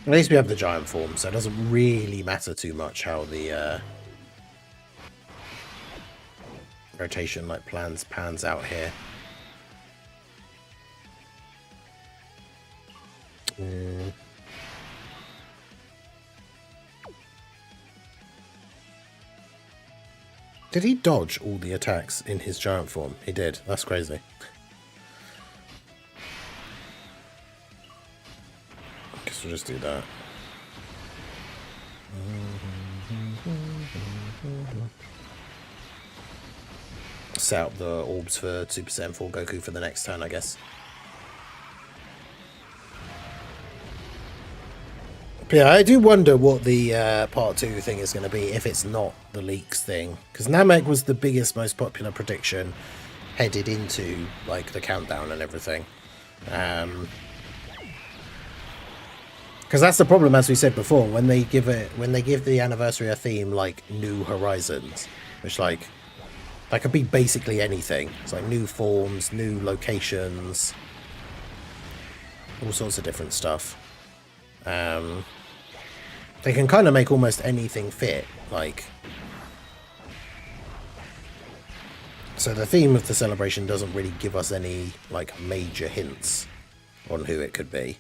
At least we have the giant form, so it doesn't really matter too much how the rotation pans out here. Did he dodge all the attacks in his giant form? He did. That's crazy. Guess we'll just do that. Set up the orbs for Super Saiyan 4 Goku for the next turn, I guess. But yeah, I do wonder what the part 2 thing is going to be if it's not the leaks thing. Because Namek was the biggest, most popular prediction headed into like the countdown and everything. Because that's the problem, as we said before, when they give the anniversary a theme like New Horizons, which like that could be basically anything. It's like new forms, new locations, all sorts of different stuff. They can kind of make almost anything fit, like. So the theme of the celebration doesn't really give us any like major hints on who it could be.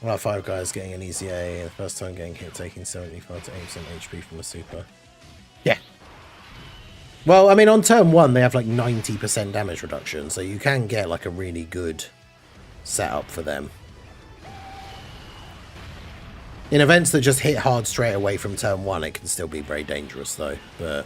Well, 5 guys getting an EZA, the first time getting hit, taking 75 to 80% HP from a super. Yeah. Well, I mean, on turn 1, they have like 90% damage reduction, so you can get like a really good setup for them. In events that just hit hard straight away from turn 1, it can still be very dangerous though, but...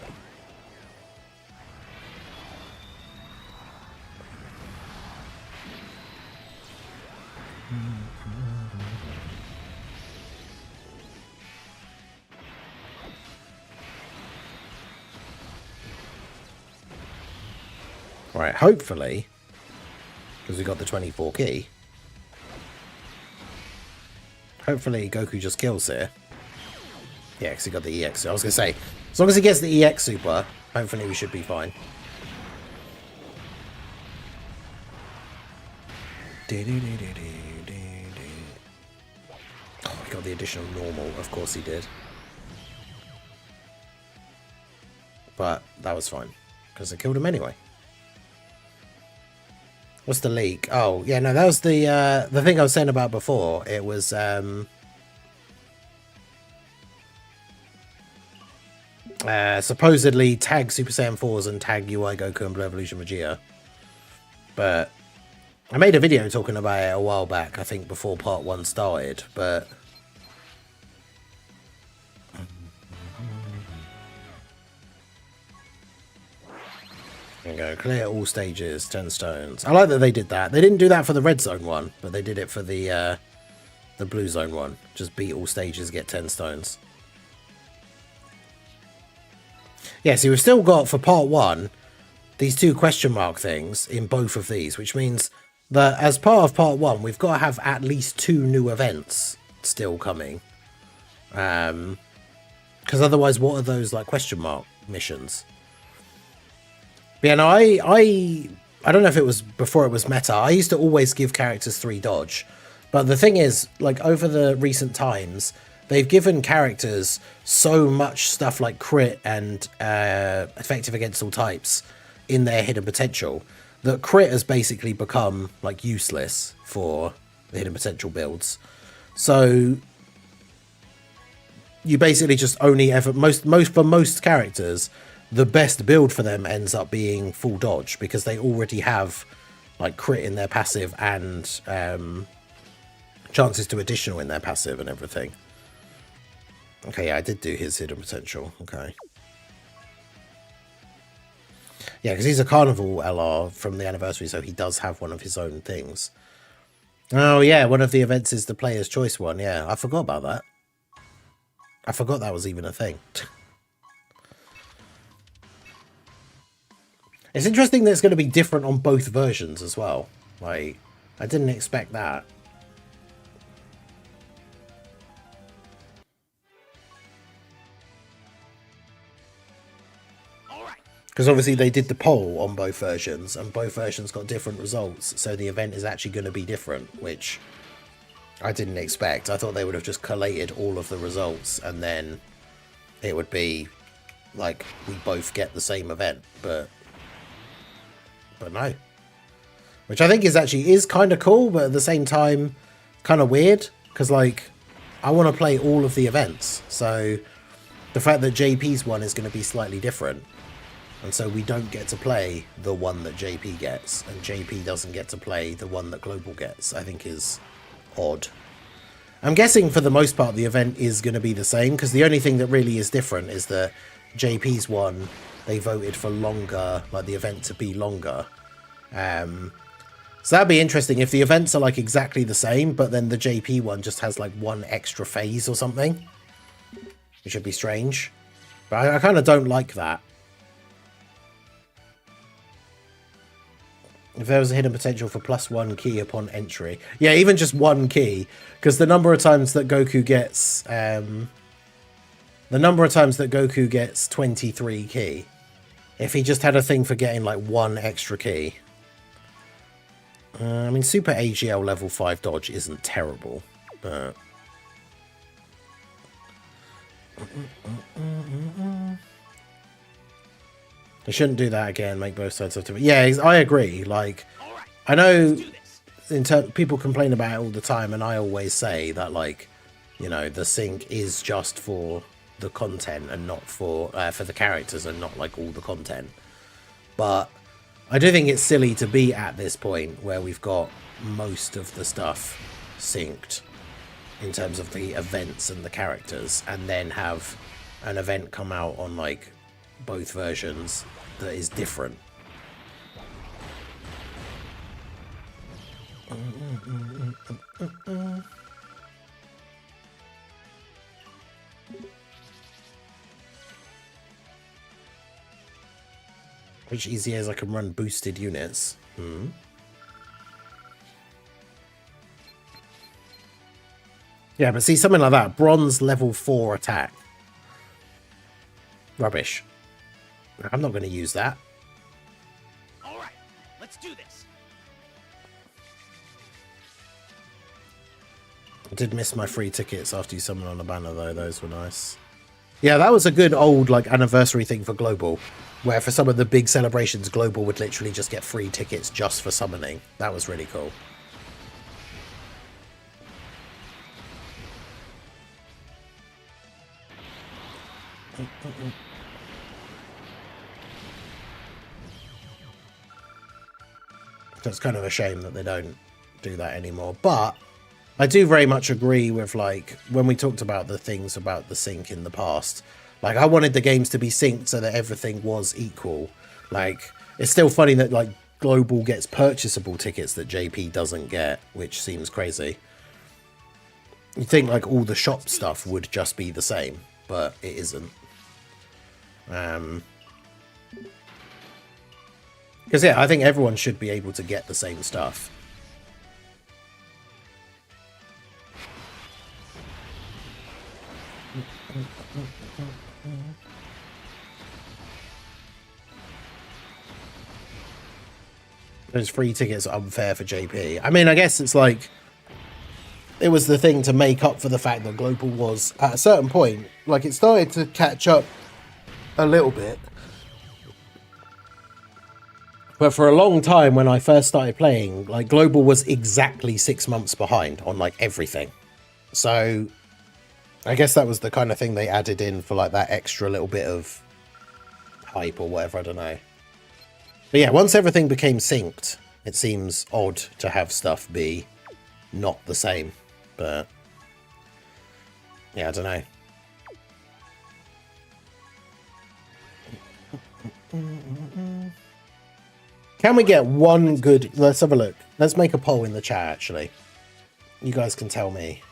Right, hopefully, because we got the 24 key, hopefully Goku just kills here. Yeah, because he got the EX. I was going to say, as long as he gets the EX super, hopefully we should be fine. Oh, he got the additional normal. Of course he did. But that was fine, because I killed him anyway. What's the leak? Oh, yeah, no, that was the thing I was saying about before. It was, supposedly tag Super Saiyan 4s and tag UI Goku and Blue Evolution Vegeta. But I made a video talking about it a while back, I think before part 1 started, but... There we go, clear all stages, 10 stones. I like that they did that. They didn't do that for the red zone one, but they did it for the blue zone one. Just beat all stages, get 10 stones. Yeah, so we've still got, for part 1, these 2 question mark things in both of these, which means that as part of part 1, we've got to have at least 2 new events still coming. Because otherwise, what are those like question mark missions? But yeah, no, I don't know if it was before it was meta. I used to always give characters 3 dodge. But the thing is, like, over the recent times, they've given characters so much stuff like crit and effective against all types in their hidden potential that crit has basically become like useless for the hidden potential builds. So you basically just only ever most characters, the best build for them ends up being full dodge because they already have like crit in their passive and chances to additional in their passive and everything. Okay, yeah, I did do his hidden potential. Okay. Yeah, because he's a carnival LR from the anniversary, so he does have one of his own things. Oh, yeah, one of the events is the player's choice one. Yeah, I forgot about that. I forgot that was even a thing. It's interesting that it's going to be different on both versions as well. Like, I didn't expect that. Because obviously they did the poll on both versions, and both versions got different results, so the event is actually going to be different, which I didn't expect. I thought they would have just collated all of the results, and then it would be like we both get the same event, but no. Which I think is kind of cool, but at the same time, kind of weird, because like I want to play all of the events, so the fact that JP's one is going to be slightly different. And so we don't get to play the one that JP gets, and JP doesn't get to play the one that Global gets, I think is odd. I'm guessing for the most part the event is going to be the same, because the only thing that really is different is that JP's one, they voted for longer, like the event to be longer. So that'd be interesting if the events are like exactly the same, but then the JP one just has like one extra phase or something. Which would be strange. But I kind of don't like that. If there was a hidden potential for +1 key upon entry. Yeah, even just 1 key. Because the number of times that Goku gets... the number of times that Goku gets 23 key. If he just had a thing for getting like 1 extra key. I mean, Super AGL level 5 dodge isn't terrible. But... They shouldn't do that again, make both sides have to... Yeah, I agree. Like, I know people complain about it all the time, and I always say that, like, you know, the sync is just for the content and not for the characters and not, like, all the content. But I do think it's silly to be at this point where we've got most of the stuff synced in terms of the events and the characters, and then have an event come out on, like, both versions that is different. Which EZA is I can run boosted units. Yeah, but see, something like that, bronze level 4 attack. Rubbish. I'm not going to use that. All right, let's do this. I did miss my free tickets after you summoned on the banner, though. Those were nice. Yeah, that was a good old like anniversary thing for Global, where for some of the big celebrations, Global would literally just get free tickets just for summoning. That was really cool. So it's kind of a shame that they don't do that anymore. But I do very much agree with, like, when we talked about the things about the sync in the past. Like, I wanted the games to be synced so that everything was equal. Like, it's still funny that, like, Global gets purchasable tickets that JP doesn't get, which seems crazy. You'd think, like, all the shop stuff would just be the same, but it isn't. Because, yeah, I think everyone should be able to get the same stuff. Those free tickets are unfair for JP. I mean, I guess it's like... It was the thing to make up for the fact that Global was, at a certain point, like, it started to catch up a little bit. But for a long time when I first started playing, like global was exactly 6 months behind on like everything. So I guess that was the kind of thing they added in for like that extra little bit of hype or whatever, I don't know. But yeah, once everything became synced, it seems odd to have stuff be not the same. But yeah, I don't know. Can we get one good... Let's have a look. Let's make a poll in the chat, actually. You guys can tell me.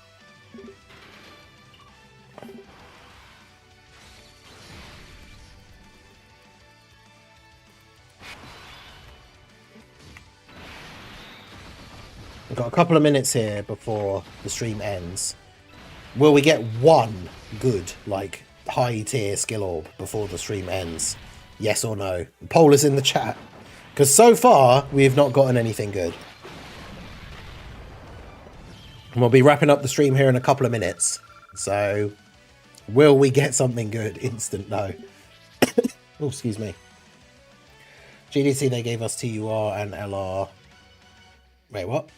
We've got a couple of minutes here before the stream ends. Will we get one good, like, high-tier skill orb before the stream ends? Yes or no? The poll is in the chat. Because so far, we have not gotten anything good. And we'll be wrapping up the stream here in a couple of minutes. So, will we get something good? Instant no. Oh, excuse me. GDC, they gave us TUR and LR. Wait, what?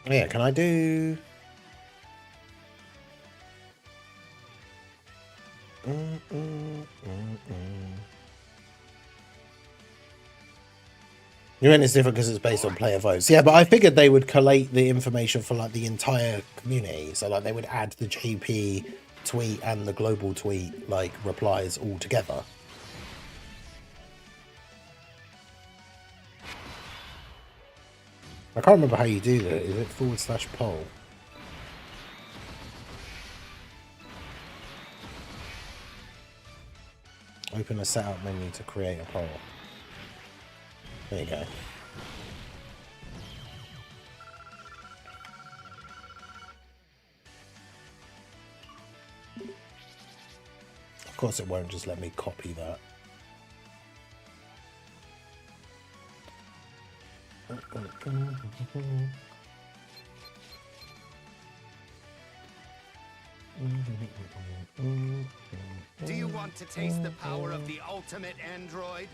Yeah, can I do... New End is different because it's based on player votes. Yeah, but I figured they would collate the information for like the entire community. So like they would add the JP tweet and the global tweet like replies all together. I can't remember how you do that. Is it /poll? Open a setup menu to create a poll. There you go. Of course it won't just let me copy that. Do you want to taste the power of the ultimate android?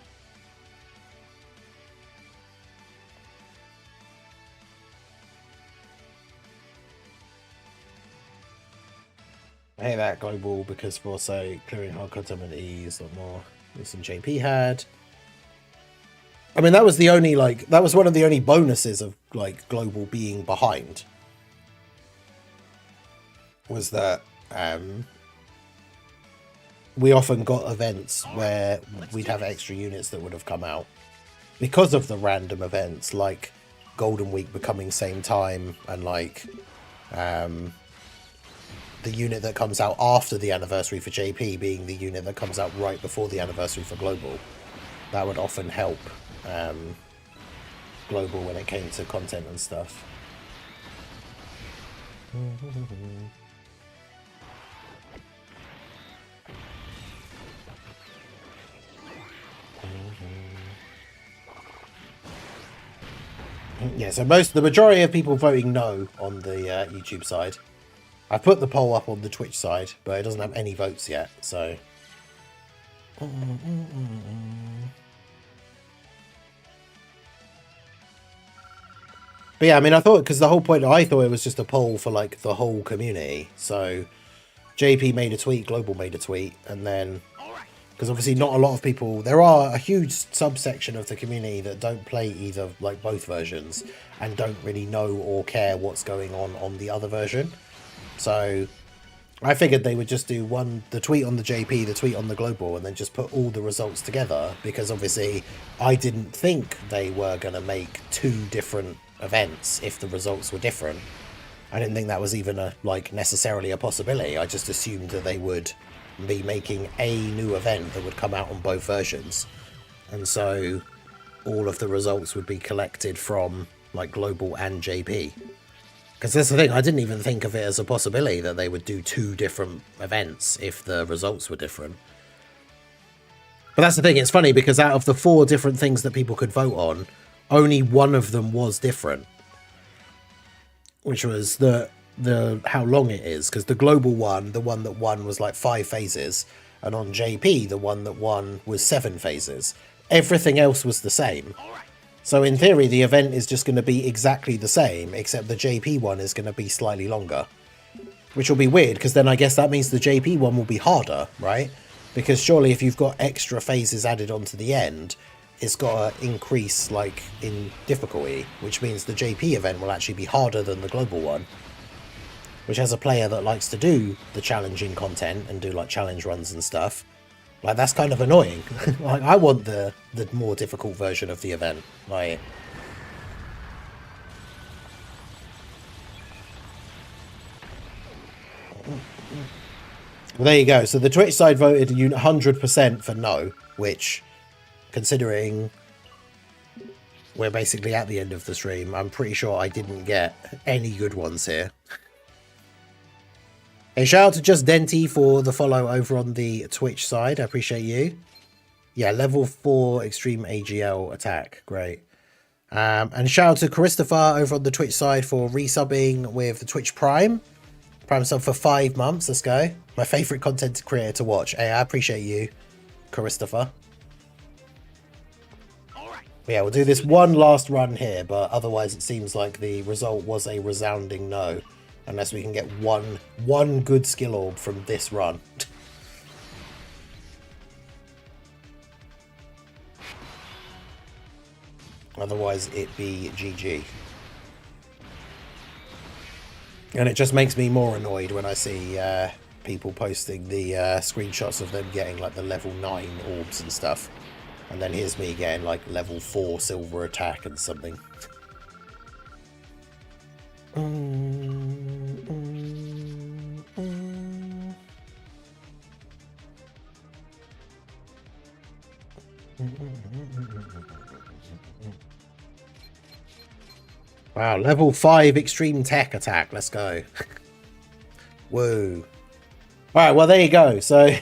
I hate that global because for also clearing hard content with ease a lot more than JP had. I mean, that was the only like that was one of the only bonuses of like global being behind. Was that we often got events where we'd have extra units that would have come out because of the random events like Golden Week becoming same time and like the unit that comes out after the anniversary for JP being the unit that comes out right before the anniversary for Global. That would often help Global when it came to content and stuff. Yeah, so the majority of people voting no on the YouTube side. I put the poll up on the Twitch side, but it doesn't have any votes yet, so... But yeah, I mean, I thought, because the whole point, I thought it was just a poll for, like, the whole community. So, JP made a tweet, Global made a tweet, and then... Because obviously not a lot of people... There are a huge subsection of the community that don't play either, like, both versions, and don't really know or care what's going on the other version. So, I figured they would just do the tweet on the JP, the tweet on the Global, and then just put all the results together, because obviously I didn't think they were going to make two different events if the results were different. I didn't think that was even necessarily a possibility. I just assumed that they would be making a new event that would come out on both versions, and so all of the results would be collected from like Global and JP. Because that's the thing, I didn't even think of it as a possibility that they would do two different events if the results were different. But that's the thing, it's funny because out of the 4 different things that people could vote on, only one of them was different, which was the how long it is, because the global one, the one that won was like 5 phases, and on JP the one that won was 7 phases. Everything else was the same. So in theory the event is just going to be exactly the same, except the JP one is going to be slightly longer, which will be weird, because then I guess that means the JP one will be harder, right? Because surely if you've got extra phases added onto the end, it's got to increase like in difficulty, which means the JP event will actually be harder than the global one, which, as a player that likes to do the challenging content and do like challenge runs and stuff, like that's kind of annoying. Like I want the more difficult version of the event. Like well, there you go. So the Twitch side voted 100% for no, which, considering we're basically at the end of the stream, I'm pretty sure I didn't get any good ones here. Hey, shout out to Just Denty for the follow over on the Twitch side. I appreciate you. Yeah, level 4 extreme AGL attack. Great. And shout out to Christopher over on the Twitch side for resubbing with the Twitch Prime. Prime sub for 5 months. Let's go. My favourite content creator to watch. Hey, I appreciate you, Christopher. Yeah, we'll do this one last run here, but otherwise it seems like the result was a resounding no. Unless we can get one good skill orb from this run. Otherwise it be GG. And it just makes me more annoyed when I see people posting the screenshots of them getting like the level 9 orbs and stuff. And then here's me getting like level 4 silver attack and something. Wow, level 5 extreme tech attack. Let's go. Whoa. Alright, well there you go. So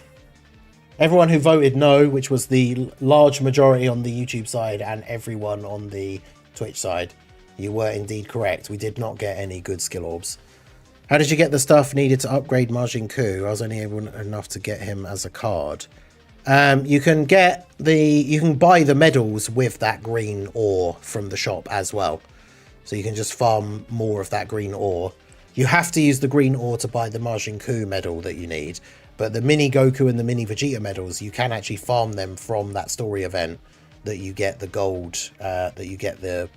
everyone who voted no, which was the large majority on the YouTube side and everyone on the Twitch side, you were indeed correct. We did not get any good skill orbs. How did you get the stuff needed to upgrade Majin Ku? I was only able enough to get him as a card. You can buy the medals with that green ore from the shop as well. So you can just farm more of that green ore. You have to use the green ore to buy the Majin Ku medal that you need. But the mini Goku and the mini Vegeta medals, you can actually farm them from that story event that you get the gold, that you get the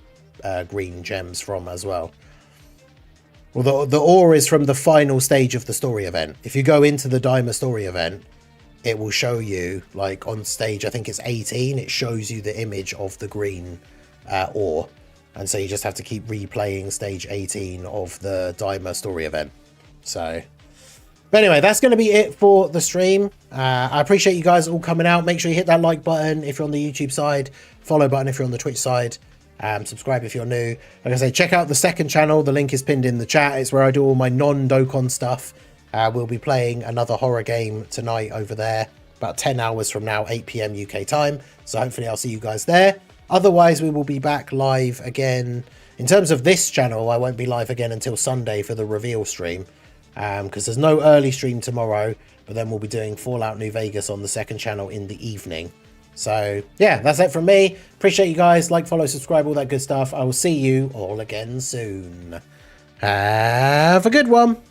green gems from as well. Well, the ore is from the final stage of the story event. If you go into the Daima story event, it will show you, like on stage, I think it's 18, it shows you the image of the green ore. And so you just have to keep replaying stage 18 of the Daima story event. So, but anyway, that's going to be it for the stream. I appreciate you guys all coming out. Make sure you hit that like button if you're on the YouTube side, follow button if you're on the Twitch side. Subscribe if you're new. Like I say, check out the second channel. The link is pinned in the chat. It's where I do all my non-Dokkan stuff. We'll be playing another horror game tonight over there, about 10 hours from now, 8 PM UK time. So hopefully I'll see you guys there. Otherwise, we will be back live again. In terms of this channel, I won't be live again until Sunday for the reveal stream, because there's no early stream tomorrow, but then we'll be doing Fallout New Vegas on the second channel in the evening. So yeah, that's it from me. Appreciate you guys. Like, follow, subscribe, all that good stuff. I will see you all again soon. Have a good one.